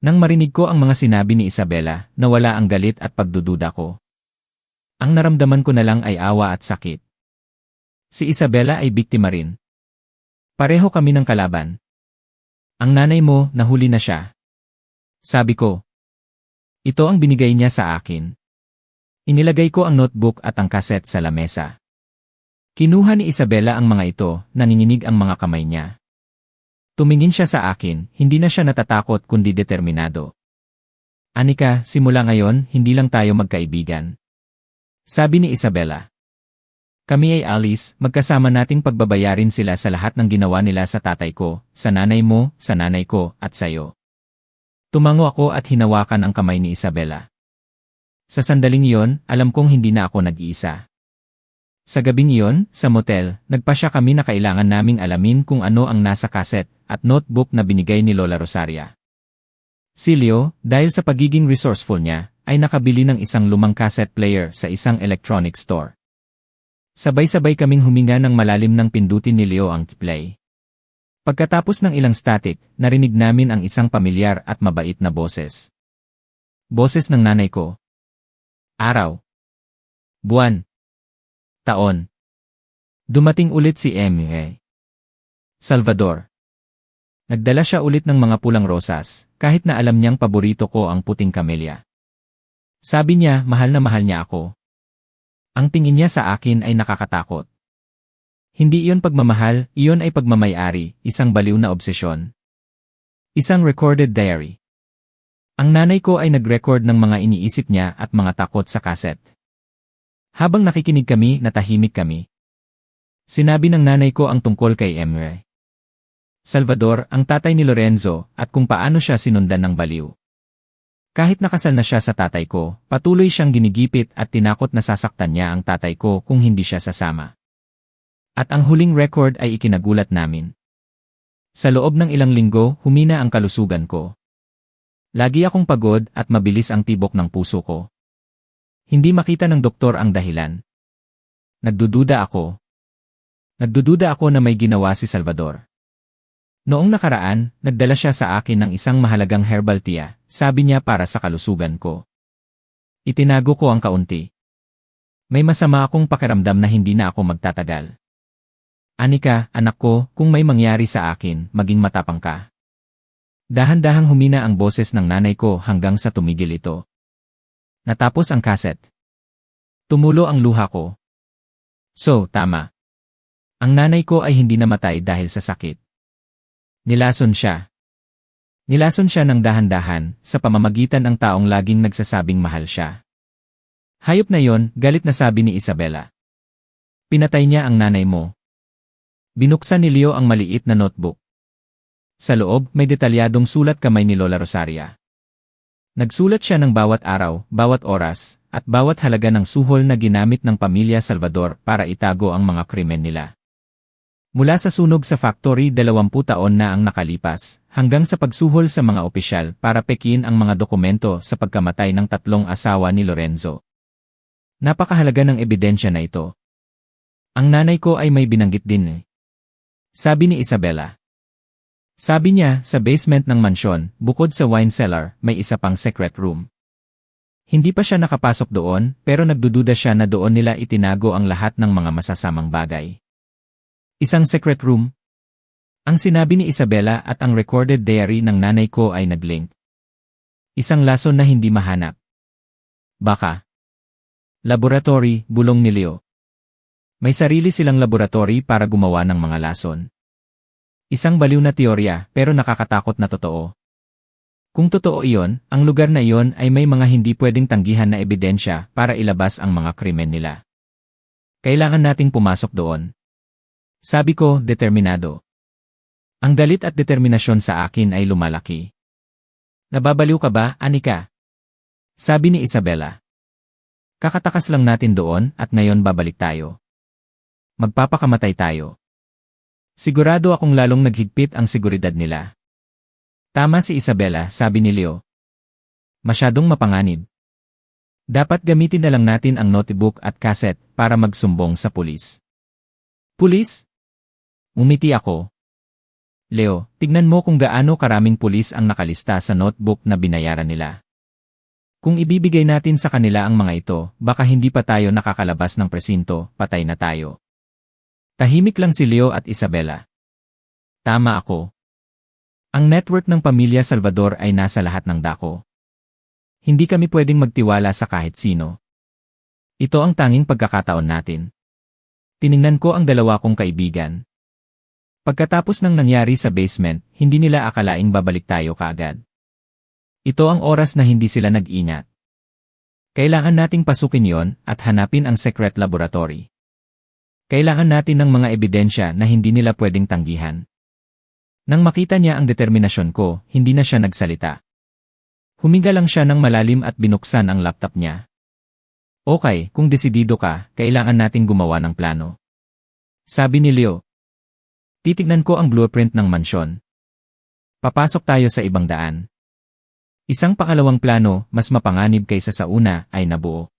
Nang marinig ko ang mga sinabi ni Isabela, nawala ang galit at pagdududa ko. Ang naramdaman ko na lang ay awa at sakit. Si Isabela ay biktima rin. Pareho kami ng kalaban. Ang nanay mo, nahuli na siya. Sabi ko. Ito ang binigay niya sa akin. Inilagay ko ang notebook at ang kaset sa lamesa. Kinuha ni Isabela ang mga ito, nanginginig ang mga kamay niya. Tumingin siya sa akin, hindi na siya natatakot kundi determinado. Anika, simula ngayon, hindi lang tayo magkaibigan. Sabi ni Isabela. Kami ay Alice, magkasama nating pagbabayarin sila sa lahat ng ginawa nila sa tatay ko, sa nanay mo, sa nanay ko, at sayo. Tumango ako at hinawakan ang kamay ni Isabela. Sa sandaling iyon, alam kong hindi na ako nag-iisa. Sa gabing iyon, sa motel, nagpasya kami na kailangan naming alamin kung ano ang nasa kaset at notebook na binigay ni Lola Rosaria. Si Leo, dahil sa pagiging resourceful niya, ay nakabili ng isang lumang cassette player sa isang electronic store. Sabay-sabay kaming huminga ng malalim ng pindutin ni Leo ang play. Pagkatapos ng ilang static, narinig namin ang isang pamilyar at mabait na boses. Boses ng nanay ko. Araw. Buwan. Taon. Dumating ulit si M.A. Salvador. Nagdala siya ulit ng mga pulang rosas, kahit na alam niyang paborito ko ang puting kamelya. Sabi niya, mahal na mahal niya ako. Ang tingin niya sa akin ay nakakatakot. Hindi iyon pagmamahal, iyon ay pagmamayari, isang baliw na obsesyon. Isang recorded diary. Ang nanay ko ay nag-record ng mga iniisip niya at mga takot sa kaset. Habang nakikinig kami, natahimik kami. Sinabi ng nanay ko ang tungkol kay Emre Salvador, ang tatay ni Lorenzo, at kung paano siya sinundan ng baliw. Kahit nakasal na siya sa tatay ko, patuloy siyang ginigipit at tinakot na sasaktan niya ang tatay ko kung hindi siya sasama. At ang huling record ay ikinagulat namin. Sa loob ng ilang linggo, humina ang kalusugan ko. Lagi akong pagod at mabilis ang tibok ng puso ko. Hindi makita ng doktor ang dahilan. Nagdududa ako na may ginawa si Salvador. Noong nakaraan, nagdala siya sa akin ng isang mahalagang herbal tea, sabi niya para sa kalusugan ko. Itinago ko ang kaunti. May masama akong pakiramdam na hindi na ako magtatagal. Anika, anak ko, kung may mangyari sa akin, maging matapang ka. Dahan-dahang humina ang boses ng nanay ko hanggang sa tumigil ito. Natapos ang kaset. Tumulo ang luha ko. So, tama. Ang nanay ko ay hindi namatay dahil sa sakit. Nilason siya. Nilason siya ng dahan-dahan sa pamamagitan ng taong laging nagsasabing mahal siya. Hayop na yon, galit na sabi ni Isabela. Pinatay niya ang nanay mo. Binuksan ni Leo ang maliit na notebook. Sa loob, may detalyadong sulat kamay ni Lola Rosaria. Nagsulat siya ng bawat araw, bawat oras, at bawat halaga ng suhol na ginamit ng pamilya Salvador para itago ang mga krimen nila. Mula sa sunog sa factory 20 taon na ang nakalipas, hanggang sa pagsuhol sa mga opisyal para pekin ang mga dokumento sa pagkamatay ng 3 asawa ni Lorenzo. Napakahalaga ng ebidensya na ito. Ang nanay ko ay may binanggit din. Sabi ni Isabela. Sabi niya, sa basement ng mansyon, bukod sa wine cellar, may isa pang secret room. Hindi pa siya nakapasok doon, pero nagdududa siya na doon nila itinago ang lahat ng mga masasamang bagay. Isang secret room? Ang sinabi ni Isabela at ang recorded diary ng nanay ko ay nag-link. Isang lason na hindi mahanap. Baka. Laboratory, bulong ni Leo. May sarili silang laboratory para gumawa ng mga lason. Isang baliw na teorya pero nakakatakot na totoo. Kung totoo iyon, ang lugar na iyon ay may mga hindi pwedeng tanggihan na ebidensya para ilabas ang mga krimen nila. Kailangan nating pumasok doon. Sabi ko, determinado. Ang galit at determinasyon sa akin ay lumalaki. Nababaliw ka ba, Anika? Sabi ni Isabela. Kakatakas lang natin doon at ngayon babalik tayo. Magpapakamatay tayo. Sigurado akong lalong naghigpit ang seguridad nila. Tama si Isabela, sabi ni Leo. Masyadong mapanganib. Dapat gamitin na lang natin ang notebook at cassette para magsumbong sa pulis. Pulis? Umiti ako. Leo, tignan mo kung gaano karaming pulis ang nakalista sa notebook na binayaran nila. Kung ibibigay natin sa kanila ang mga ito, baka hindi pa tayo nakakalabas ng presinto, patay na tayo. Tahimik lang si Leo at Isabela. Tama ako. Ang network ng pamilya Salvador ay nasa lahat ng dako. Hindi kami pwedeng magtiwala sa kahit sino. Ito ang tanging pagkakataon natin. Tiningnan ko ang dalawa kong kaibigan. Pagkatapos ng nangyari sa basement, hindi nila akalaing babalik tayo kaagad. Ito ang oras na hindi sila nag-ingat. Kailangan nating pasukin yon at hanapin ang secret laboratory. Kailangan natin ng mga ebidensya na hindi nila pwedeng tanggihan. Nang makita niya ang determinasyon ko, hindi na siya nagsalita. Huminga lang siya ng malalim at binuksan ang laptop niya. Okay, kung desidido ka, kailangan nating gumawa ng plano. Sabi ni Leo. Titignan ko ang blueprint ng mansyon. Papasok tayo sa ibang daan. Isang pangalawang plano, mas mapanganib kaysa sa una, ay nabuo.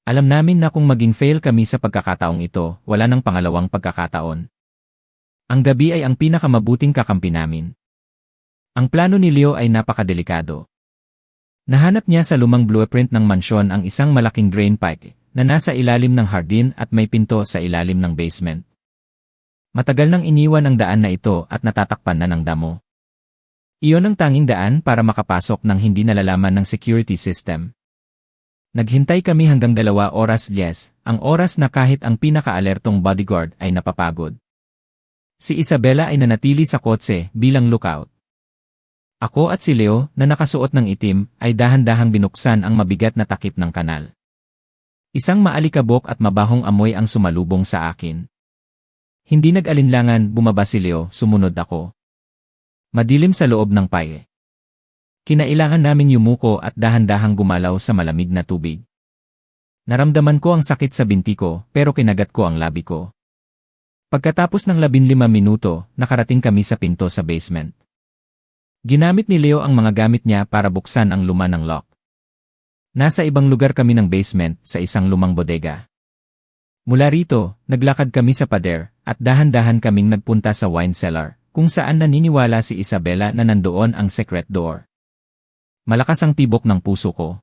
Alam namin na kung maging fail kami sa pagkakataong ito, wala nang pangalawang pagkakataon. Ang gabi ay ang pinakamabuting kakampi namin. Ang plano ni Leo ay napakadelikado. Nahanap niya sa lumang blueprint ng mansyon ang isang malaking drain pipe na nasa ilalim ng hardin at may pinto sa ilalim ng basement. Matagal nang iniwan ang daan na ito at natatakpan na ng damo. Iyon ang tanging daan para makapasok ng hindi nalalaman ng security system. Naghintay kami hanggang 2 oras, ang oras na kahit ang pinaka-alertong bodyguard ay napapagod. Si Isabela ay nanatili sa kotse bilang lookout. Ako at si Leo, na nakasuot ng itim, ay dahan-dahang binuksan ang mabigat na takip ng kanal. Isang maalikabok at mabahong amoy ang sumalubong sa akin. Hindi nag-alinlangan, bumaba si Leo, sumunod ako. Madilim sa loob ng paye. Kinailangan naming yumuko at dahan-dahang gumalaw sa malamig na tubig. Naramdaman ko ang sakit sa binti ko, pero kinagat ko ang labi ko. Pagkatapos ng 15 minuto, nakarating kami sa pinto sa basement. Ginamit ni Leo ang mga gamit niya para buksan ang luma ng lock. Nasa ibang lugar kami ng basement, sa isang lumang bodega. Mula rito, naglakad kami sa pader, at dahan-dahan kaming nagpunta sa wine cellar, kung saan naniniwala si Isabela na nandoon ang secret door. Malakas ang tibok ng puso ko.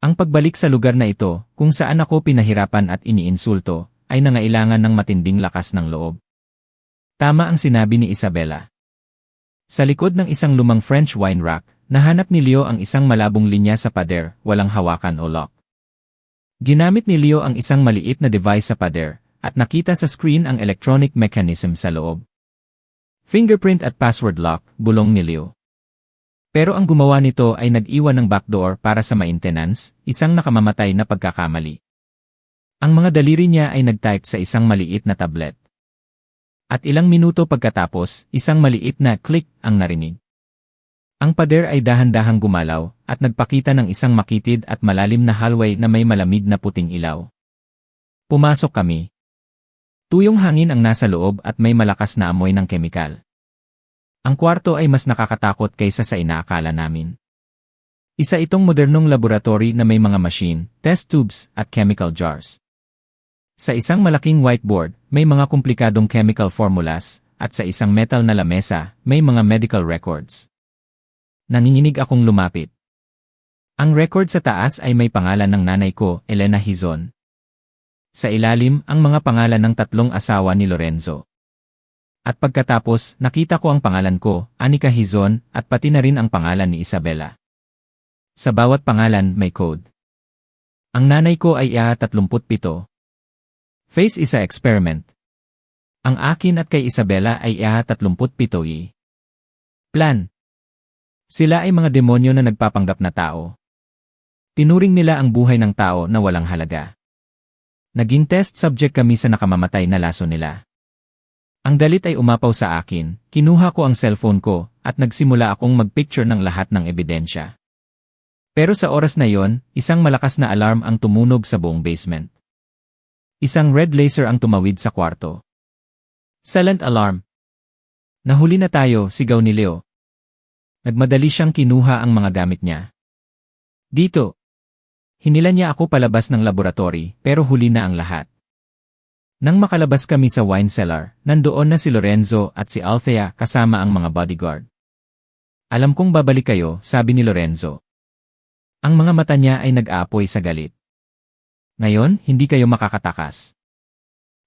Ang pagbalik sa lugar na ito, kung saan ako pinahirapan at iniinsulto, ay nangailangan ng matinding lakas ng loob. Tama ang sinabi ni Isabela. Sa likod ng isang lumang French wine rack, nahanap ni Leo ang isang malabong linya sa pader, walang hawakan o lock. Ginamit ni Leo ang isang maliit na device sa pader, at nakita sa screen ang electronic mechanism sa loob. Fingerprint at password lock, bulong ni Leo. Pero ang gumawa nito ay nag-iwan ng backdoor para sa maintenance, isang nakamamatay na pagkakamali. Ang mga daliri niya ay nag-type sa isang maliit na tablet. At ilang minuto pagkatapos, isang maliit na click ang narinig. Ang pader ay dahan-dahang gumalaw at nagpakita ng isang makitid at malalim na hallway na may malamig na puting ilaw. Pumasok kami. Tuyong hangin ang nasa loob at may malakas na amoy ng kemikal. Ang kwarto ay mas nakakatakot kaysa sa inaakala namin. Isa itong modernong laboratory na may mga machine, test tubes, at chemical jars. Sa isang malaking whiteboard, may mga komplikadong chemical formulas, at sa isang metal na lamesa, may mga medical records. Nanginginig akong lumapit. Ang record sa taas ay may pangalan ng nanay ko, Elena Hizon. Sa ilalim, ang mga pangalan ng 3 asawa ni Lorenzo. At pagkatapos, nakita ko ang pangalan ko, Anika Hizon, at pati na rin ang pangalan ni Isabela. Sa bawat pangalan, may code. Ang nanay ko ay 37. Face is a experiment. Ang akin at kay Isabela ay IA-37. Plan. Sila ay mga demonyo na nagpapanggap na tao. Tinuring nila ang buhay ng tao na walang halaga. Naging test subject kami sa nakamamatay na laso nila. Ang dalit ay umapaw sa akin, kinuha ko ang cellphone ko, at nagsimula akong magpicture ng lahat ng ebidensya. Pero sa oras na yon, isang malakas na alarm ang tumunog sa buong basement. Isang red laser ang tumawid sa kwarto. Silent alarm. Nahuli na tayo, sigaw ni Leo. Nagmadali siyang kinuha ang mga gamit niya. Dito. Hinila niya ako palabas ng laboratory, pero huli na ang lahat. Nang makalabas kami sa wine cellar, nandoon na si Lorenzo at si Althea kasama ang mga bodyguard. Alam kong babalik kayo, sabi ni Lorenzo. Ang mga mata niya ay nag-aapoy sa galit. Ngayon, hindi kayo makakatakas.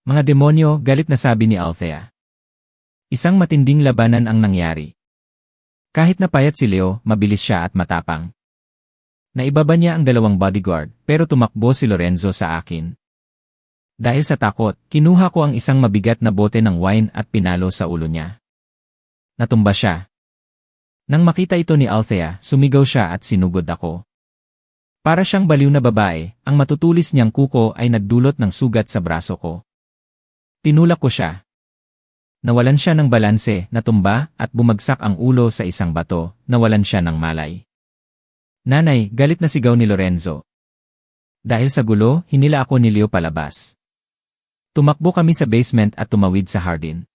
Mga demonyo, galit na sabi ni Althea. Isang matinding labanan ang nangyari. Kahit napayat si Leo, mabilis siya at matapang. Naibaba niya ang dalawang bodyguard, pero tumakbo si Lorenzo sa akin. Dahil sa takot, kinuha ko ang isang mabigat na bote ng wine at pinalo sa ulo niya. Natumba siya. Nang makita ito ni Althea, sumigaw siya at sinugod ako. Para siyang baliw na babae, ang matutulis niyang kuko ay nagdulot ng sugat sa braso ko. Tinulak ko siya. Nawalan siya ng balanse, natumba, at bumagsak ang ulo sa isang bato, nawalan siya ng malay. Nanay, galit na sigaw ni Lorenzo. Dahil sa gulo, hinila ako ni Leo palabas. Tumakbo kami sa basement at tumawid sa hardin.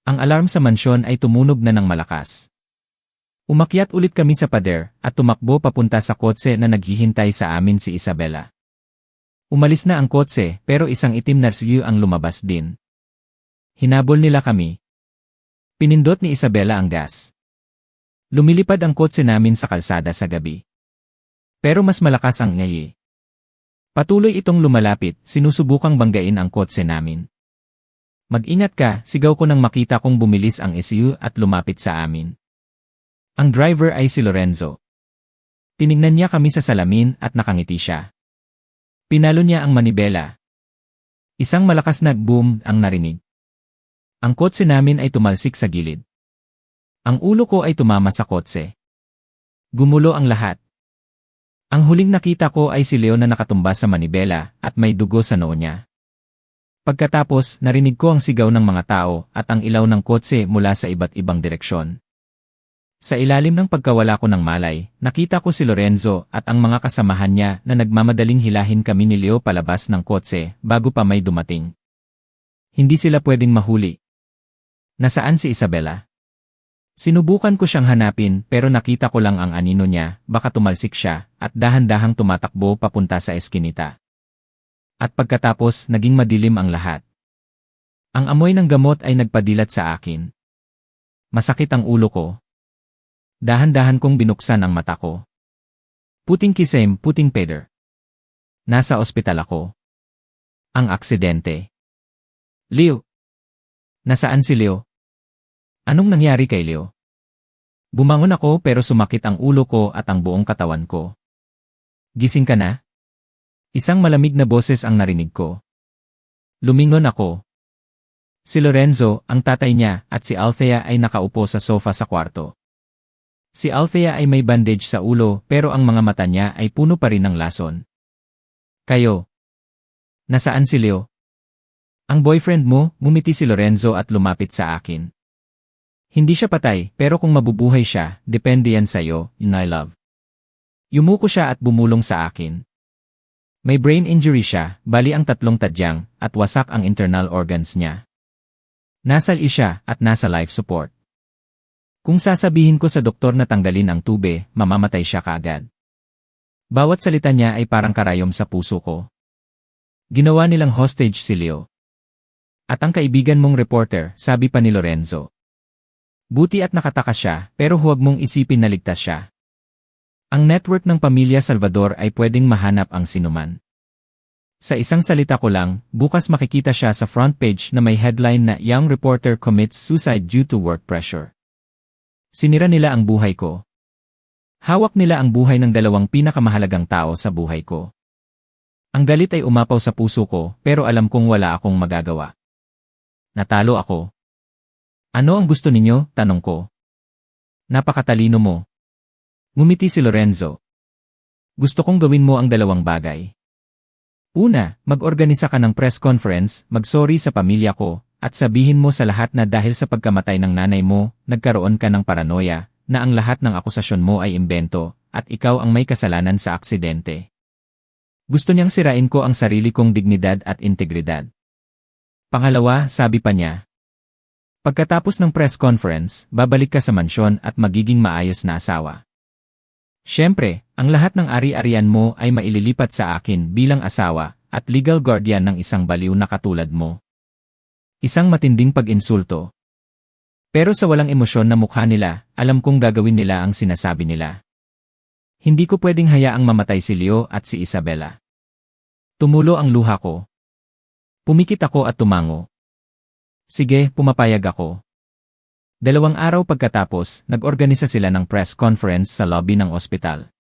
Ang alarm sa mansyon ay tumunog na ng malakas. Umakyat ulit kami sa pader, at tumakbo papunta sa kotse na naghihintay sa amin si Isabela. Umalis na ang kotse, pero isang itim na RSU ang lumabas din. Hinabol nila kami. Pinindot ni Isabela ang gas. Lumilipad ang kotse namin sa kalsada sa gabi. Pero mas malakas ang ngayi. Patuloy itong lumalapit, sinusubukang banggain ang kotse namin. Mag-ingat ka, sigaw ko nang makita kong bumilis ang SU at lumapit sa amin. Ang driver ay si Lorenzo. Tinignan niya kami sa salamin at nakangiti siya. Pinalo niya ang manibela. Isang malakas na boom ang narinig. Ang kotse namin ay tumalsik sa gilid. Ang ulo ko ay tumama sa kotse. Gumulo ang lahat. Ang huling nakita ko ay si Leo na nakatumba sa manibela at may dugo sa noo niya. Pagkatapos, narinig ko ang sigaw ng mga tao at ang ilaw ng kotse mula sa iba't ibang direksyon. Sa ilalim ng pagkawala ko ng malay, nakita ko si Lorenzo at ang mga kasamahan niya na nagmamadaling hilahin kami ni Leo palabas ng kotse bago pa may dumating. Hindi sila pwedeng mahuli. Nasaan si Isabela? Sinubukan ko siyang hanapin pero nakita ko lang ang anino niya, baka tumalsik siya, at dahan-dahang tumatakbo papunta sa eskinita. At pagkatapos naging madilim ang lahat. Ang amoy ng gamot ay nagpadilat sa akin. Masakit ang ulo ko. Dahan-dahan kong binuksan ang mata ko. Puting kisem, puting peder. Nasa ospital ako. Ang aksidente. Leo. Nasaan si Leo? Anong nangyari kay Leo? Bumangon ako pero sumakit ang ulo ko at ang buong katawan ko. Gising ka na? Isang malamig na boses ang narinig ko. Lumingon ako. Si Lorenzo, ang tatay niya, at si Althea ay nakaupo sa sofa sa kwarto. Si Althea ay may bandage sa ulo pero ang mga mata niya ay puno pa rin ng lason. Kayo. Nasaan si Leo? Ang boyfriend mo, ngumiti si Lorenzo at lumapit sa akin. Hindi siya patay pero kung mabubuhay siya, depende yan sa'yo, my love. Yumuko siya at bumulong sa akin. May brain injury siya, bali ang 3 tadyang, at wasak ang internal organs niya. Nasa LI siya at nasa life support. Kung sasabihin ko sa doktor na tanggalin ang tube, mamamatay siya kaagad. Bawat salita niya ay parang karayom sa puso ko. Ginawa nilang hostage si Leo. At ang kaibigan mong reporter, sabi pa ni Lorenzo. Buti at nakatakas siya, pero huwag mong isipin na ligtas siya. Ang network ng pamilya Salvador ay pwedeng mahanap ang sinuman. Sa isang salita ko lang, bukas makikita siya sa front page na may headline na Young Reporter Commits Suicide Due to Work Pressure. Sinira nila ang buhay ko. Hawak nila ang buhay ng 2 pinakamahalagang tao sa buhay ko. Ang galit ay umapaw sa puso ko pero alam kong wala akong magagawa. Natalo ako. Ano ang gusto ninyo? Tanong ko. Napakatalino mo. Ngumiti si Lorenzo. Gusto kong gawin mo ang dalawang bagay. Una, mag-organisa ka ng press conference, mag-sorry sa pamilya ko, at sabihin mo sa lahat na dahil sa pagkamatay ng nanay mo, nagkaroon ka ng paranoia, na ang lahat ng akusasyon mo ay imbento, at ikaw ang may kasalanan sa aksidente. Gusto niyang sirain ko ang sarili kong dignidad at integridad. Pangalawa, sabi pa niya, pagkatapos ng press conference, babalik ka sa mansyon at magiging maayos na asawa. Siyempre, ang lahat ng ari-arian mo ay maililipat sa akin bilang asawa at legal guardian ng isang baliw na katulad mo. Isang matinding pag-insulto. Pero sa walang emosyon na mukha nila, alam kong gagawin nila ang sinasabi nila. Hindi ko pwedeng hayaang mamatay si Leo at si Isabela. Tumulo ang luha ko. Pumikit ako at tumango. Sige, pumapayag ako. 2 araw pagkatapos, nag-organisa sila ng press conference sa lobby ng ospital.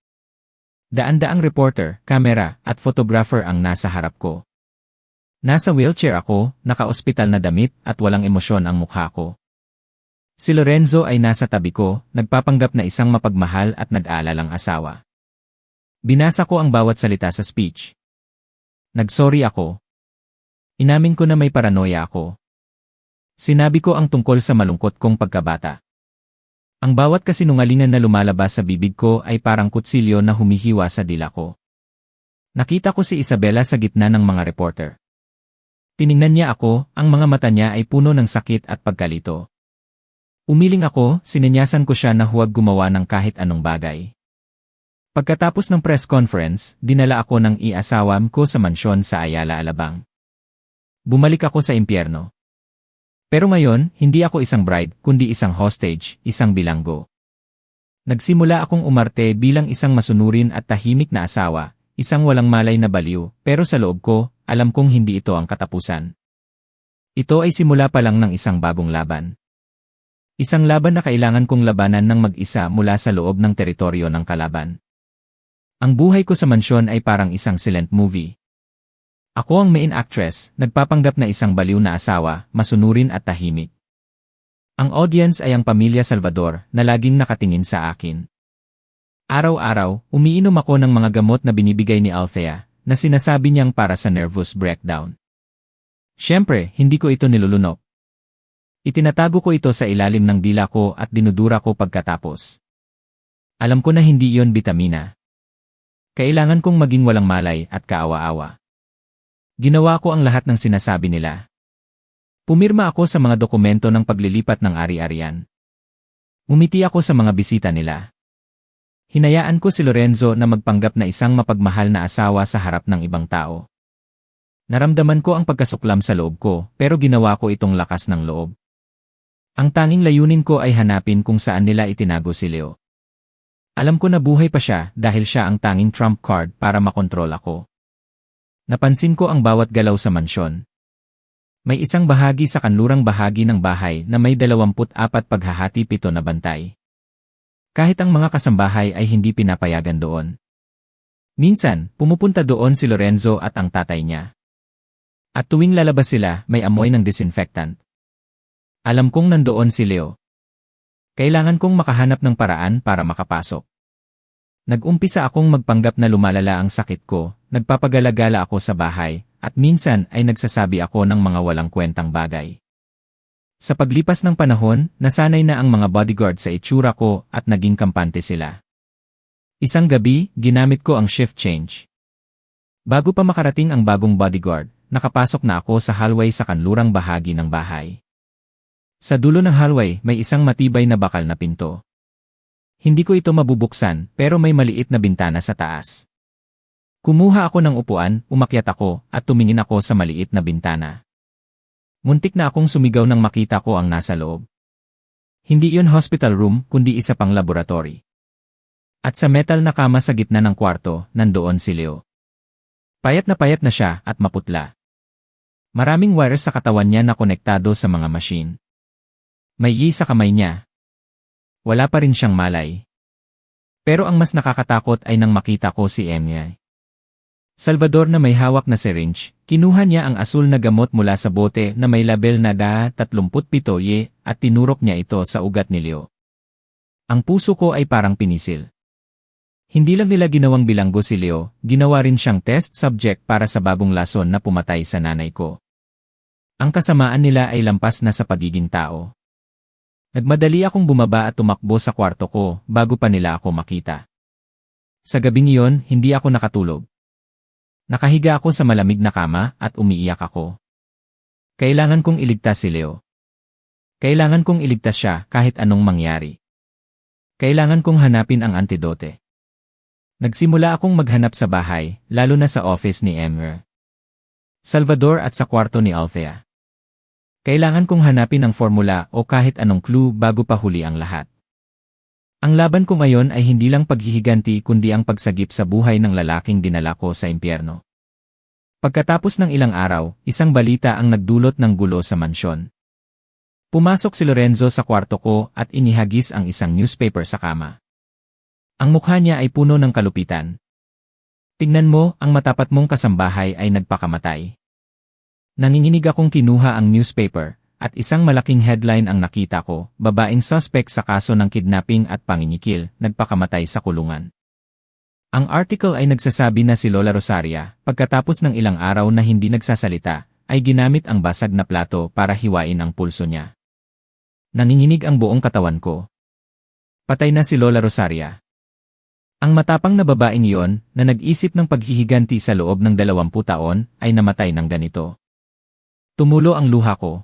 Daan-daang reporter, kamera, at photographer ang nasa harap ko. Nasa wheelchair ako, naka-ospital na damit at walang emosyon ang mukha ko. Si Lorenzo ay nasa tabi ko, nagpapanggap na isang mapagmahal at nag-aalalang asawa. Binasa ko ang bawat salita sa speech. Nagsorry ako. Inamin ko na may paranoia ako. Sinabi ko ang tungkol sa malungkot kong pagkabata. Ang bawat kasinungalingan na lumalabas sa bibig ko ay parang kutsilyo na humihiwa sa dila ko. Nakita ko si Isabela sa gitna ng mga reporter. Tiningnan niya ako, ang mga mata niya ay puno ng sakit at pagkalito. Umiling ako, sinenyasan ko siya na huwag gumawa ng kahit anong bagay. Pagkatapos ng press conference, dinala ako ng i-asawam ko sa mansyon sa Ayala, Alabang. Bumalik ako sa impyerno. Pero ngayon, hindi ako isang bride, kundi isang hostage, isang bilanggo. Nagsimula akong umarte bilang isang masunurin at tahimik na asawa, isang walang malay na baliw, pero sa loob ko, alam kong hindi ito ang katapusan. Ito ay simula pa lang ng isang bagong laban. Isang laban na kailangan kong labanan ng mag-isa mula sa loob ng teritoryo ng kalaban. Ang buhay ko sa mansyon ay parang isang silent movie. Ako ang main actress, nagpapanggap na isang baliw na asawa, masunurin at tahimik. Ang audience ay ang pamilya Salvador na laging nakatingin sa akin. Araw-araw, umiinom ako ng mga gamot na binibigay ni Althea, na sinasabi niyang para sa nervous breakdown. Siyempre, hindi ko ito nilulunok. Itinatago ko ito sa ilalim ng dila ko at dinudura ko pagkatapos. Alam ko na hindi iyon bitamina. Kailangan kong maging walang malay at kaawa-awa. Ginawa ko ang lahat ng sinasabi nila. Pumirma ako sa mga dokumento ng paglilipat ng ari-arian. Umiti ako sa mga bisita nila. Hinayaan ko si Lorenzo na magpanggap na isang mapagmahal na asawa sa harap ng ibang tao. Naramdaman ko ang pagkasuklam sa loob ko, pero ginawa ko itong lakas ng loob. Ang tanging layunin ko ay hanapin kung saan nila itinago si Leo. Alam ko na buhay pa siya dahil siya ang tanging trump card para makontrol ako. Napansin ko ang bawat galaw sa mansyon. May isang bahagi sa kanlurang bahagi ng bahay na may 24 paghahati-7 na bantay. Kahit ang mga kasambahay ay hindi pinapayagan doon. Minsan, pumupunta doon si Lorenzo at ang tatay niya. At tuwing lalabas sila, may amoy ng disinfectant. Alam kong nandoon si Leo. Kailangan kong makahanap ng paraan para makapasok. Nag-umpisa akong magpanggap na lumalala ang sakit ko, nagpapagalagala ako sa bahay, at minsan ay nagsasabi ako ng mga walang kwentang bagay. Sa paglipas ng panahon, nasanay na ang mga bodyguard sa itsura ko at naging kampante sila. Isang gabi, ginamit ko ang shift change. Bago pa makarating ang bagong bodyguard, nakapasok na ako sa hallway sa kanlurang bahagi ng bahay. Sa dulo ng hallway, may isang matibay na bakal na pinto. Hindi ko ito mabubuksan, pero may maliit na bintana sa taas. Kumuha ako ng upuan, umakyat ako, at tumingin ako sa maliit na bintana. Muntik na akong sumigaw nang makita ko ang nasa loob. Hindi iyon hospital room, kundi isa pang laboratory. At sa metal na kama sa gitna ng kwarto, nandoon si Leo. Payat na siya at maputla. Maraming wires sa katawan niya na konektado sa mga machine. May sa kamay niya. Wala pa rin siyang malay. Pero ang mas nakakatakot ay nang makita ko si Emmy. Salvador na may hawak na syringe, kinuha niya ang asul na gamot mula sa bote na may label na DA-37Y at tinurok niya ito sa ugat ni Leo. Ang puso ko ay parang pinisil. Hindi lang nila ginawang bilanggo si Leo, ginawa rin siyang test subject para sa bagong lason na pumatay sa nanay ko. Ang kasamaan nila ay lampas na sa pagiging tao. Nagmadali akong bumaba at tumakbo sa kwarto ko bago pa nila ako makita. Sa gabing iyon, hindi ako nakatulog. Nakahiga ako sa malamig na kama at umiiyak ako. Kailangan kong iligtas si Leo. Kailangan kong iligtas siya kahit anong mangyari. Kailangan kong hanapin ang antidote. Nagsimula akong maghanap sa bahay, lalo na sa office ni Emmer Salvador at sa kwarto ni Althea. Kailangan kong hanapin ang formula o kahit anong clue bago pa huli ang lahat. Ang laban ko ngayon ay hindi lang paghihiganti kundi ang pagsagip sa buhay ng lalaking dinala ko sa impyerno. Pagkatapos ng ilang araw, isang balita ang nagdulot ng gulo sa mansyon. Pumasok si Lorenzo sa kwarto ko at inihagis ang isang newspaper sa kama. Ang mukha niya ay puno ng kalupitan. Tingnan mo, ang matapat mong kasambahay ay nagpakamatay. Nanginginig akong kinuha ang newspaper. At isang malaking headline ang nakita ko, babaeng suspect sa kaso ng kidnapping at panginikil, nagpakamatay sa kulungan. Ang article ay nagsasabi na si Lola Rosaria, pagkatapos ng ilang araw na hindi nagsasalita, ay ginamit ang basag na plato para hiwain ang pulso niya. Nanginginig ang buong katawan ko. Patay na si Lola Rosaria. Ang matapang na babaeng iyon, na nag-isip ng paghihiganti sa loob ng 20 taon, ay namatay ng ganito. Tumulo ang luha ko.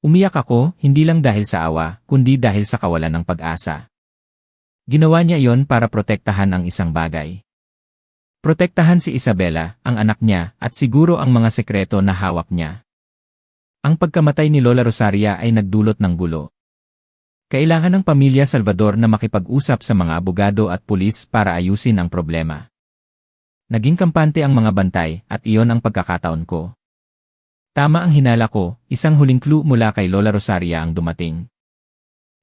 Umiyak ako, hindi lang dahil sa awa, kundi dahil sa kawalan ng pag-asa. Ginawa niya iyon para protektahan ang isang bagay. Protektahan si Isabela, ang anak niya, at siguro ang mga sekreto na hawak niya. Ang pagkamatay ni Lola Rosaria ay nagdulot ng gulo. Kailangan ng pamilya Salvador na makipag-usap sa mga abogado at pulis para ayusin ang problema. Naging kampante ang mga bantay at iyon ang pagkakataon ko. Tama ang hinala ko, isang huling clue mula kay Lola Rosaria ang dumating.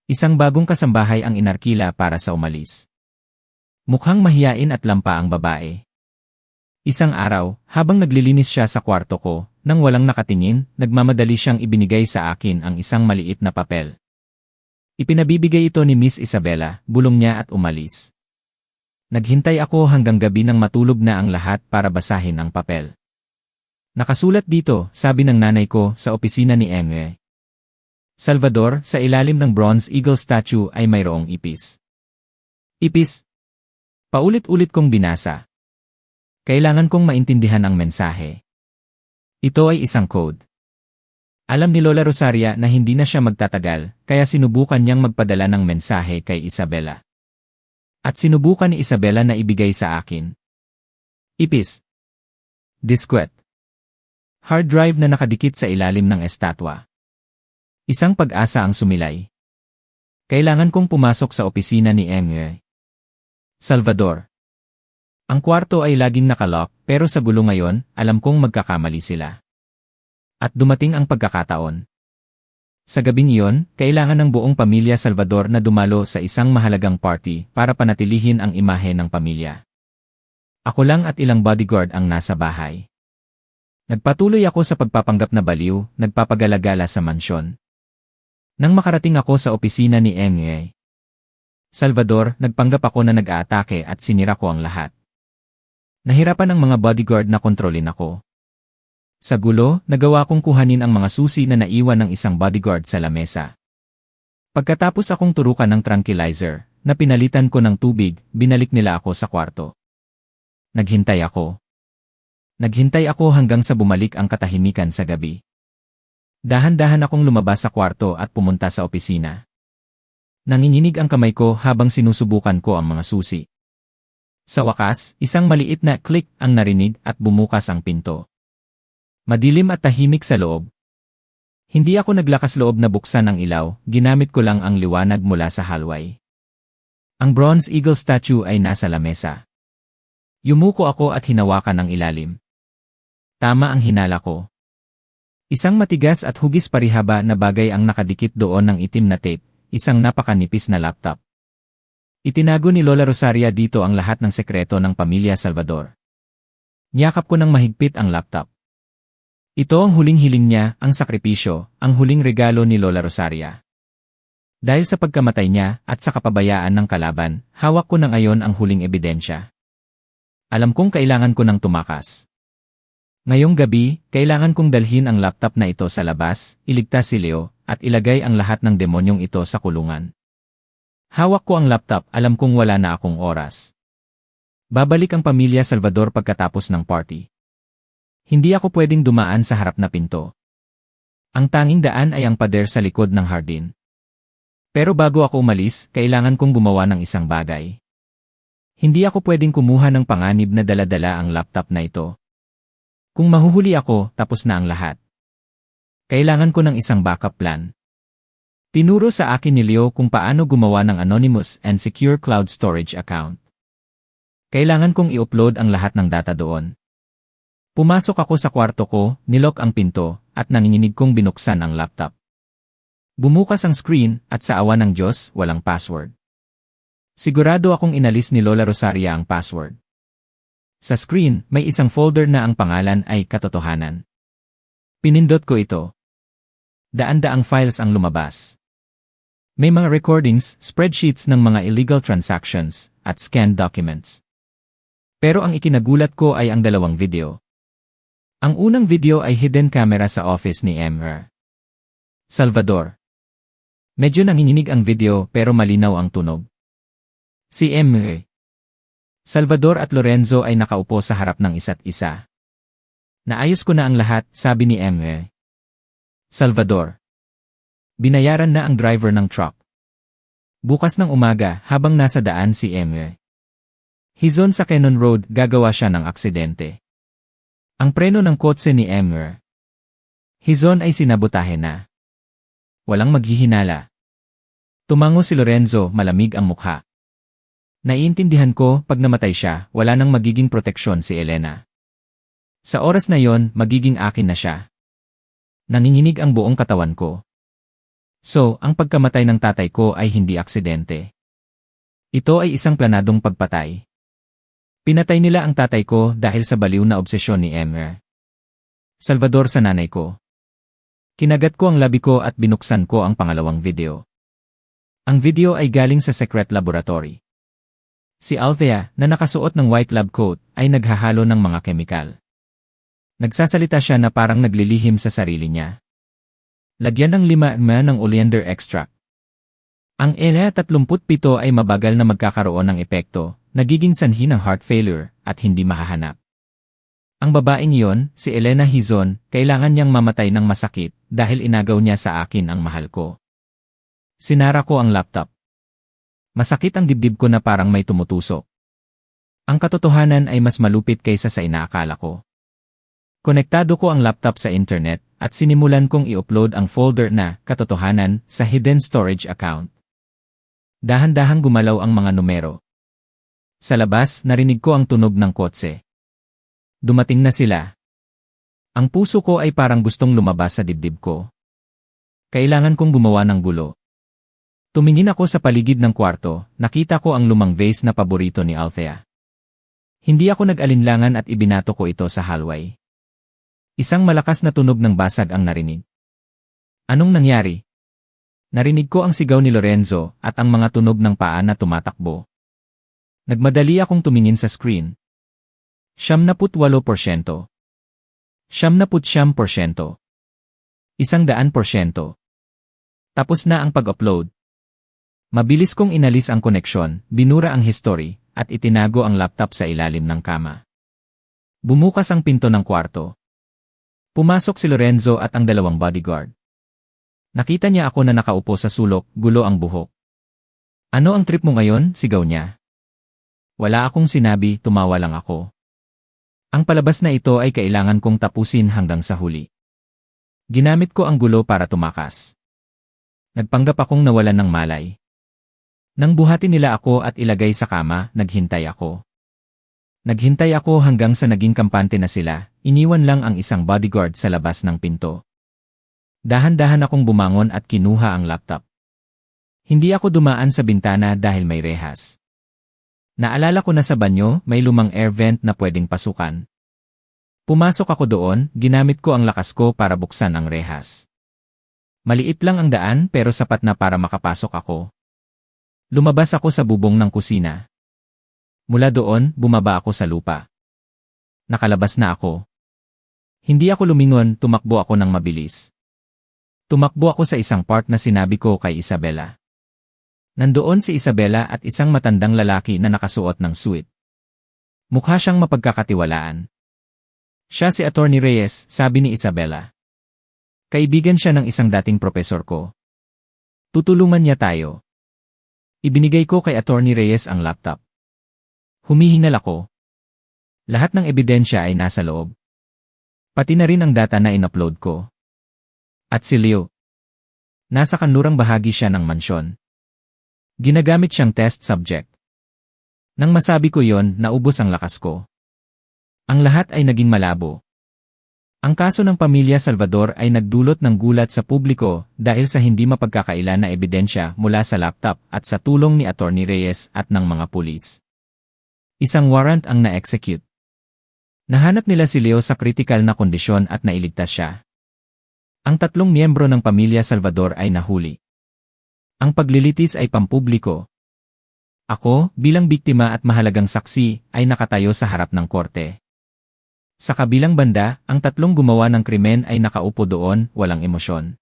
Isang bagong kasambahay ang inarkila para sa umalis. Mukhang mahiyain at lampa ang babae. Isang araw, habang naglilinis siya sa kwarto ko, nang walang nakatingin, nagmamadali siyang ibinigay sa akin ang isang maliit na papel. Ipinabibigay ito ni Miss Isabela, bulong niya at umalis. Naghintay ako hanggang gabi nang matulog na ang lahat para basahin ang papel. Nakasulat dito, sabi ng nanay ko sa opisina ni Emre Salvador, sa ilalim ng bronze eagle statue ay mayroong ipis. Ipis? Paulit-ulit kong binasa. Kailangan kong maintindihan ang mensahe. Ito ay isang code. Alam ni Lola Rosaria na hindi na siya magtatagal, kaya sinubukan niyang magpadala ng mensahe kay Isabela. At sinubukan ni Isabela na ibigay sa akin. Ipis. Diskwet. Hard drive na nakadikit sa ilalim ng estatwa. Isang pag-asa ang sumilay. Kailangan kong pumasok sa opisina ni Emre Salvador. Ang kwarto ay laging nakalock, pero sa gulo ngayon, alam kong magkakamali sila. At dumating ang pagkakataon. Sa gabing iyon, kailangan ng buong pamilya Salvador na dumalo sa isang mahalagang party para panatilihin ang imahe ng pamilya. Ako lang at ilang bodyguard ang nasa bahay. Nagpatuloy ako sa pagpapanggap na baliw, nagpapagalagala sa mansyon. Nang makarating ako sa opisina ni Emre Salvador, nagpanggap ako na nag-aatake at sinira ko ang lahat. Nahirapan ang mga bodyguard na kontrolin ako. Sa gulo, nagawa kong kuhanin ang mga susi na naiwan ng isang bodyguard sa lamesa. Pagkatapos akong turukan ng tranquilizer, na pinalitan ko ng tubig, binalik nila ako sa kwarto. Naghintay ako. Naghintay ako hanggang sa bumalik ang katahimikan sa gabi. Dahan-dahan akong lumabas sa kwarto at pumunta sa opisina. Nanginginig ang kamay ko habang sinusubukan ko ang mga susi. Sa wakas, isang maliit na click ang narinig at bumukas ang pinto. Madilim at tahimik sa loob. Hindi ako naglakas loob na buksan ang ilaw, ginamit ko lang ang liwanag mula sa hallway. Ang bronze eagle statue ay nasa lamesa. Yumuko ako at hinawakan ang ilalim. Tama ang hinala ko. Isang matigas at hugis parihaba na bagay ang nakadikit doon ng itim na tape, isang napakanipis na laptop. Itinago ni Lola Rosaria dito ang lahat ng sekreto ng pamilya Salvador. Niyakap ko ng mahigpit ang laptop. Ito ang huling hiling niya, ang sakripisyo, ang huling regalo ni Lola Rosaria. Dahil sa pagkamatay niya at sa kapabayaan ng kalaban, hawak ko na ngayon ang huling ebidensya. Alam kong kailangan ko ng tumakas. Ngayong gabi, kailangan kong dalhin ang laptop na ito sa labas, iligtas si Leo, at ilagay ang lahat ng demonyong ito sa kulungan. Hawak ko ang laptop, alam kong wala na akong oras. Babalik ang pamilya Salvador pagkatapos ng party. Hindi ako pwedeng dumaan sa harap na pinto. Ang tanging daan ay ang pader sa likod ng hardin. Pero bago ako umalis, kailangan kong gumawa ng isang bagay. Hindi ako pwedeng kumuha ng panganib na dala-dala ang laptop na ito. Kung mahuhuli ako, tapos na ang lahat. Kailangan ko ng isang backup plan. Tinuro sa akin ni Leo kung paano gumawa ng anonymous and secure cloud storage account. Kailangan kong i-upload ang lahat ng data doon. Pumasok ako sa kwarto ko, nilock ang pinto, at nanginginig kong binuksan ang laptop. Bumukas ang screen, at sa awa ng Diyos, walang password. Sigurado akong inalis ni Lola Rosaria ang password. Sa screen, may isang folder na ang pangalan ay Katotohanan. Pinindot ko ito. Daan-daang files ang lumabas. May mga recordings, spreadsheets ng mga illegal transactions, at scanned documents. Pero ang ikinagulat ko ay ang dalawang video. Ang unang video ay hidden camera sa office ni Mr. Salvador. Medyo nanginginig ang video pero malinaw ang tunog. Si Mr. Salvador at Lorenzo ay nakaupo sa harap ng isa't isa. Naayos ko na ang lahat, sabi ni Mr. Salvador. Binayaran na ang driver ng truck. Bukas ng umaga, habang nasa daan si Mr. Hizon sa Cannon Road, gagawa siya ng aksidente. Ang preno ng kotse ni Mr. Hizon ay sinabotahe na. Walang maghihinala. Tumango si Lorenzo, malamig ang mukha. Naiintindihan ko, pag namatay siya, wala nang magiging proteksyon si Elena. Sa oras na yon, magiging akin na siya. Nanginginig ang buong katawan ko. So, ang pagkamatay ng tatay ko ay hindi aksidente. Ito ay isang planadong pagpatay. Pinatay nila ang tatay ko dahil sa baliw na obsesyon ni Mr. Salvador sa nanay ko. Kinagat ko ang labi ko at binuksan ko ang pangalawang video. Ang video ay galing sa secret laboratory. Si Althea, na nakasuot ng white lab coat, ay naghahalo ng mga kemikal. Nagsasalita siya na parang naglilihim sa sarili niya. Lagyan ng 5 ml ng oleander extract. Ang ELA-37 ay mabagal na magkakaroon ng epekto, nagiging sanhi ng heart failure, at hindi mahahanap. Ang babaeng iyon, si Elena Hizon, kailangan niyang mamatay ng masakit dahil inagaw niya sa akin ang mahal ko. Sinara ko ang laptop. Masakit ang dibdib ko na parang may tumutusok. Ang katotohanan ay mas malupit kaysa sa inaakala ko. Konektado ko ang laptop sa internet at sinimulan kong i-upload ang folder na Katotohanan sa hidden storage account. Dahan-dahang gumalaw ang mga numero. Sa labas, narinig ko ang tunog ng kotse. Dumating na sila. Ang puso ko ay parang gustong lumabas sa dibdib ko. Kailangan kong gumawa ng gulo. Tumingin ako sa paligid ng kwarto, nakita ko ang lumang vase na paborito ni Althea. Hindi ako nag-alinlangan at ibinato ko ito sa hallway. Isang malakas na tunog ng basag ang narinig. Anong nangyari? Narinig ko ang sigaw ni Lorenzo at ang mga tunog ng paa na tumatakbo. Nagmadali akong tumingin sa screen. 78%. 79%. 100%. Tapos na ang pag-upload. Mabilis kong inalis ang koneksyon, binura ang history, at itinago ang laptop sa ilalim ng kama. Bumukas ang pinto ng kwarto. Pumasok si Lorenzo at ang dalawang bodyguard. Nakita niya ako na nakaupo sa sulok, gulo ang buhok. Ano ang trip mo ngayon? Sigaw niya. Wala akong sinabi, tumawa lang ako. Ang palabas na ito ay kailangan kong tapusin hanggang sa huli. Ginamit ko ang gulo para tumakas. Nagpanggap akong nawalan ng malay. Nang buhatin nila ako at ilagay sa kama, naghintay ako. Naghintay ako hanggang sa naging kampante na sila, iniwan lang ang isang bodyguard sa labas ng pinto. Dahan-dahan akong bumangon at kinuha ang laptop. Hindi ako dumaan sa bintana dahil may rehas. Naalala ko na sa banyo, may lumang air vent na pwedeng pasukan. Pumasok ako doon, ginamit ko ang lakas ko para buksan ang rehas. Maliit lang ang daan pero sapat na para makapasok ako. Lumabas ako sa bubong ng kusina. Mula doon, bumaba ako sa lupa. Nakalabas na ako. Hindi ako lumingon, tumakbo ako ng mabilis. Tumakbo ako sa isang park na sinabi ko kay Isabela. Nandoon si Isabela at isang matandang lalaki na nakasuot ng suit. Mukha siyang mapagkakatiwalaan. Siya si Attorney Reyes, sabi ni Isabela. Kaibigan siya ng isang dating propesor ko. Tutulungan niya tayo. Ibinigay ko kay Attorney Reyes ang laptop. Humihingal ako. Lahat ng ebidensya ay nasa loob. Pati na rin ang data na in-upload ko. At si Leo. Nasa kanlurang bahagi siya ng mansyon. Ginagamit siyang test subject. Nang masabi ko yon, naubos ang lakas ko. Ang lahat ay naging malabo. Ang kaso ng pamilya Salvador ay nagdulot ng gulat sa publiko dahil sa hindi mapagkakailan na ebidensya mula sa laptop at sa tulong ni Attorney Reyes at ng mga pulis. Isang warrant ang na-execute. Nahanap nila si Leo sa kritikal na kondisyon at nailigtas siya. Ang 3 miyembro ng pamilya Salvador ay nahuli. Ang paglilitis ay pampubliko. Ako, bilang biktima at mahalagang saksi, ay nakatayo sa harap ng korte. Sa kabilang banda, ang 3 gumawa ng krimen ay nakaupo doon, walang emosyon.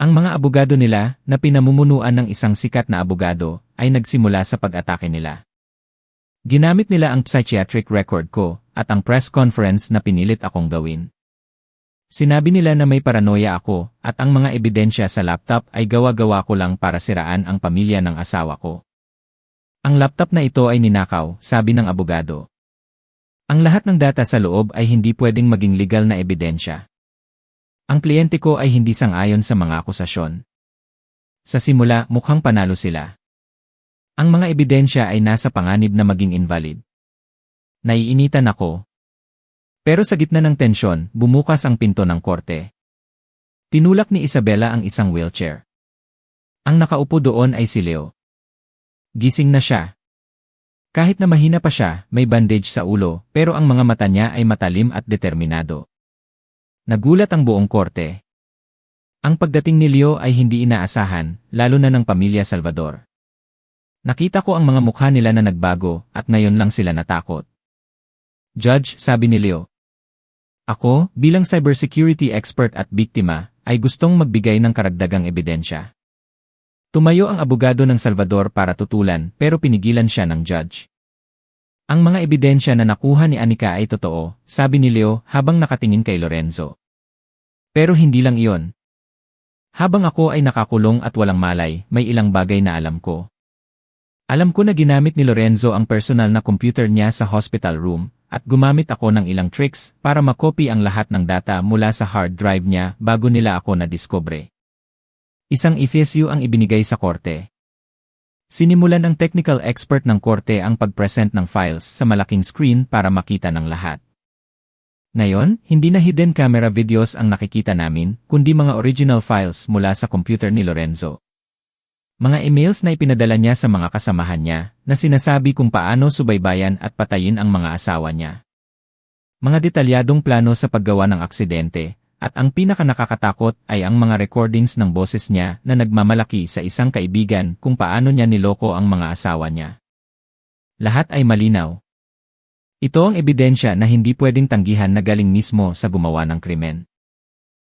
Ang mga abogado nila, na pinamumunuan ng isang sikat na abogado, ay nagsimula sa pag-atake nila. Ginamit nila ang psychiatric record ko, at ang press conference na pinilit akong gawin. Sinabi nila na may paranoia ako, at ang mga ebidensya sa laptop ay gawa-gawa ko lang para siraan ang pamilya ng asawa ko. Ang laptop na ito ay ninakaw, sabi ng abogado. Ang lahat ng data sa loob ay hindi pwedeng maging legal na ebidensya. Ang kliyente ko ay hindi sang-ayon sa mga akusasyon. Sa simula, mukhang panalo sila. Ang mga ebidensya ay nasa panganib na maging invalid. Naiinitan ako. Pero sa gitna ng tensyon, bumukas ang pinto ng korte. Tinulak ni Isabela ang isang wheelchair. Ang nakaupo doon ay si Leo. Gising na siya. Kahit na mahina pa siya, may bandage sa ulo, pero ang mga mata niya ay matalim at determinado. Nagulat ang buong korte. Ang pagdating ni Leo ay hindi inaasahan, lalo na ng pamilya Salvador. Nakita ko ang mga mukha nila na nagbago, at ngayon lang sila natakot. Judge, sabi ni Leo. Ako, bilang cybersecurity expert at biktima, ay gustong magbigay ng karagdagang ebidensya. Tumayo ang abogado ng Salvador para tutulan pero pinigilan siya ng judge. Ang mga ebidensya na nakuha ni Anika ay totoo, sabi ni Leo habang nakatingin kay Lorenzo. Pero hindi lang iyon. Habang ako ay nakakulong at walang malay, may ilang bagay na alam ko. Alam ko na ginamit ni Lorenzo ang personal na computer niya sa hospital room, at gumamit ako ng ilang tricks para makopy ang lahat ng data mula sa hard drive niya bago nila ako nadiskubre. Isang FSU ang ibinigay sa korte. Sinimulan ng technical expert ng korte ang pag-present ng files sa malaking screen para makita ng lahat. Ngayon, hindi na hidden camera videos ang nakikita namin, kundi mga original files mula sa computer ni Lorenzo. Mga emails na ipinadala niya sa mga kasamahan niya, na sinasabi kung paano subaybayan at patayin ang mga asawa niya. Mga detalyadong plano sa paggawa ng aksidente, at ang pinakanakakatakot ay ang mga recordings ng boses niya na nagmamalaki sa isang kaibigan kung paano niya niloko ang mga asawa niya. Lahat ay malinaw. Ito ang ebidensya na hindi pwedeng tanggihan na galing mismo sa gumawa ng krimen.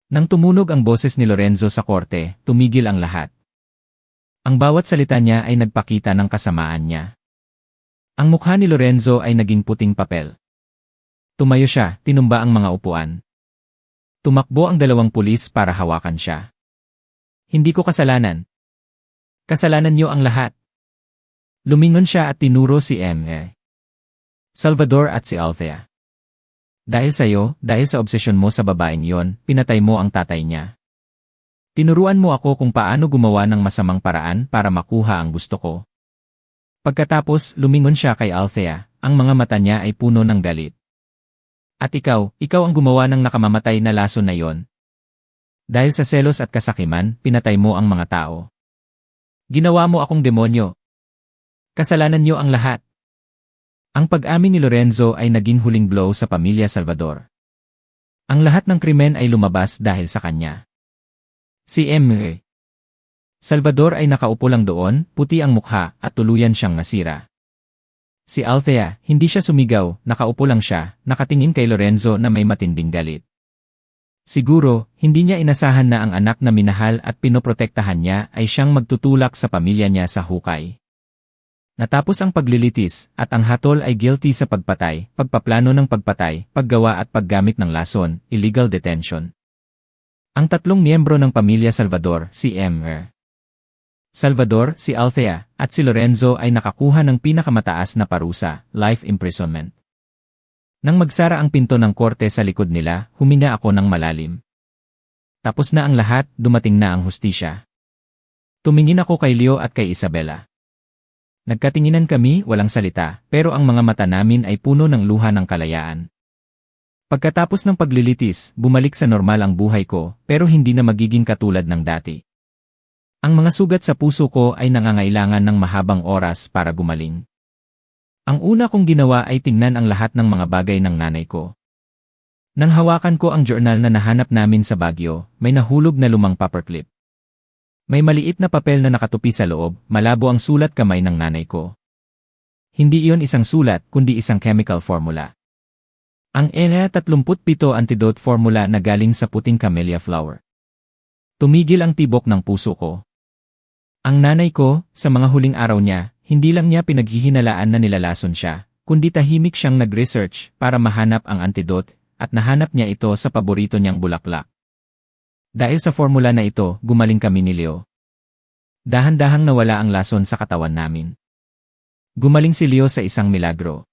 Nang tumunog ang boses ni Lorenzo sa korte, tumigil ang lahat. Ang bawat salita niya ay nagpakita ng kasamaan niya. Ang mukha ni Lorenzo ay naging puting papel. Tumayo siya, tinumba ang mga upuan. Tumakbo ang 2 pulis para hawakan siya. Hindi ko kasalanan. Kasalanan niyo ang lahat. Lumingon siya at tinuro si M.E. Salvador at si Althea. Dahil sa'yo, dahil sa obsesyon mo sa babaeng yon, pinatay mo ang tatay niya. Tinuruan mo ako kung paano gumawa ng masamang paraan para makuha ang gusto ko. Pagkatapos, lumingon siya kay Althea, ang mga mata niya ay puno ng galit. At ikaw ang gumawa ng nakamamatay na lason na yon. Dahil sa selos at kasakiman, pinatay mo ang mga tao. Ginawa mo akong demonyo. Kasalanan niyo ang lahat. Ang pag-amin ni Lorenzo ay naging huling blow sa pamilya Salvador. Ang lahat ng krimen ay lumabas dahil sa kanya. Si M. Salvador ay nakaupo lang doon, puti ang mukha at tuluyan siyang nasira. Si Althea, hindi siya sumigaw, nakaupo lang siya, nakatingin kay Lorenzo na may matinding galit. Siguro, hindi niya inasahan na ang anak na minahal at pinoprotektahan niya ay siyang magtutulak sa pamilya niya sa hukay. Natapos ang paglilitis, at ang hatol ay guilty sa pagpatay, pagpaplano ng pagpatay, paggawa at paggamit ng lason, illegal detention. Ang tatlong miyembro ng pamilya Salvador, si M. Salvador, si Althea, at si Lorenzo ay nakakuha ng pinakamataas na parusa, life imprisonment. Nang magsara ang pinto ng korte sa likod nila, huminga ako ng malalim. Tapos na ang lahat, dumating na ang hustisya. Tumingin ako kay Leo at kay Isabela. Nagkatinginan kami, walang salita, pero ang mga mata namin ay puno ng luha ng kalayaan. Pagkatapos ng paglilitis, bumalik sa normal ang buhay ko, pero hindi na magiging katulad ng dati. Ang mga sugat sa puso ko ay nangangailangan ng mahabang oras para gumaling. Ang una kong ginawa ay tingnan ang lahat ng mga bagay ng nanay ko. Nang hawakan ko ang journal na nahanap namin sa Baguio, may nahulog na lumang paperclip. May maliit na papel na nakatupi sa loob, malabo ang sulat kamay ng nanay ko. Hindi iyon isang sulat, kundi isang chemical formula. Ang E37 antidote formula na galing sa puting camellia flower. Tumigil ang tibok ng puso ko. Ang nanay ko, sa mga huling araw niya, hindi lang niya pinaghihinalaan na nilalason siya, kundi tahimik siyang nag-research para mahanap ang antidote, at nahanap niya ito sa paborito niyang bulaklak. Dahil sa formula na ito, gumaling kami ni Leo. Dahan-dahang nawala ang lason sa katawan namin. Gumaling si Leo sa isang milagro.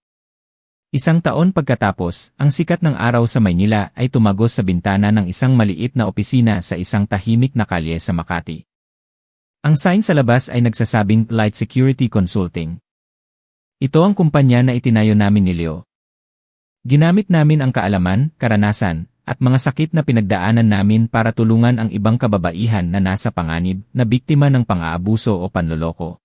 Isang taon pagkatapos, ang sikat ng araw sa Maynila ay tumagos sa bintana ng isang maliit na opisina sa isang tahimik na kalye sa Makati. Ang sign sa labas ay nagsasabing Light Security Consulting. Ito ang kumpanya na itinayo namin ni Leo. Ginamit namin ang kaalaman, karanasan, at mga sakit na pinagdaanan namin para tulungan ang ibang kababaihan na nasa panganib na biktima ng pang-aabuso o panloloko.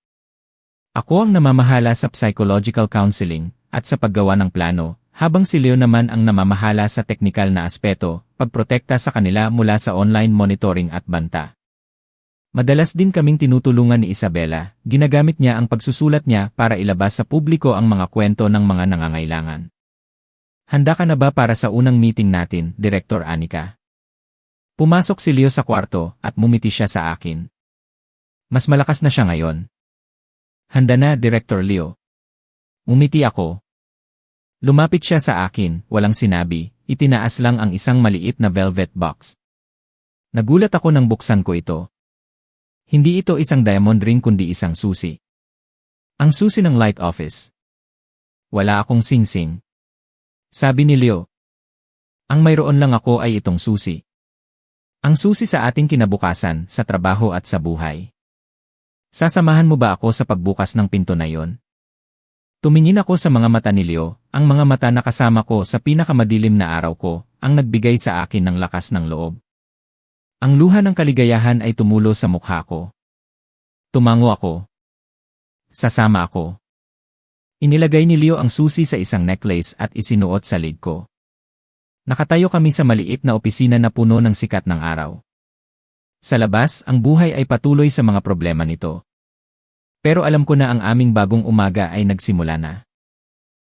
Ako ang namamahala sa psychological counseling at sa paggawa ng plano, habang si Leo naman ang namamahala sa teknikal na aspeto, pagprotekta sa kanila mula sa online monitoring at banta. Madalas din kaming tinutulungan ni Isabela, ginagamit niya ang pagsusulat niya para ilabas sa publiko ang mga kwento ng mga nangangailangan. Handa ka na ba para sa unang meeting natin, Director Anika? Pumasok si Leo sa kwarto at mumiti siya sa akin. Mas malakas na siya ngayon. Handa na, Director Leo. Umiti ako. Lumapit siya sa akin, walang sinabi, itinaas lang ang isang maliit na velvet box. Nagulat ako nang buksan ko ito. Hindi ito isang diamond ring kundi isang susi. Ang susi ng light office. Wala akong sing-sing. Sabi ni Leo. Ang mayroon lang ako ay itong susi. Ang susi sa ating kinabukasan, sa trabaho at sa buhay. Sasamahan mo ba ako sa pagbukas ng pinto na yon? Tumingin ako sa mga mata ni Leo, ang mga mata na kasama ko sa pinakamadilim na araw ko, ang nagbigay sa akin ng lakas ng loob. Ang luha ng kaligayahan ay tumulo sa mukha ko. Tumango ako. Sasama ako. Inilagay ni Leo ang susi sa isang necklace at isinuot sa leg ko. Nakatayo kami sa maliit na opisina na puno ng sikat ng araw. Sa labas, ang buhay ay patuloy sa mga problema nito. Pero alam ko na ang aming bagong umaga ay nagsimula na.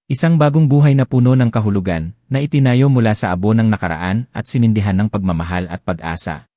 Isang bagong buhay na puno ng kahulugan, na itinayo mula sa abo ng nakaraan at sinindihan ng pagmamahal at pag-asa.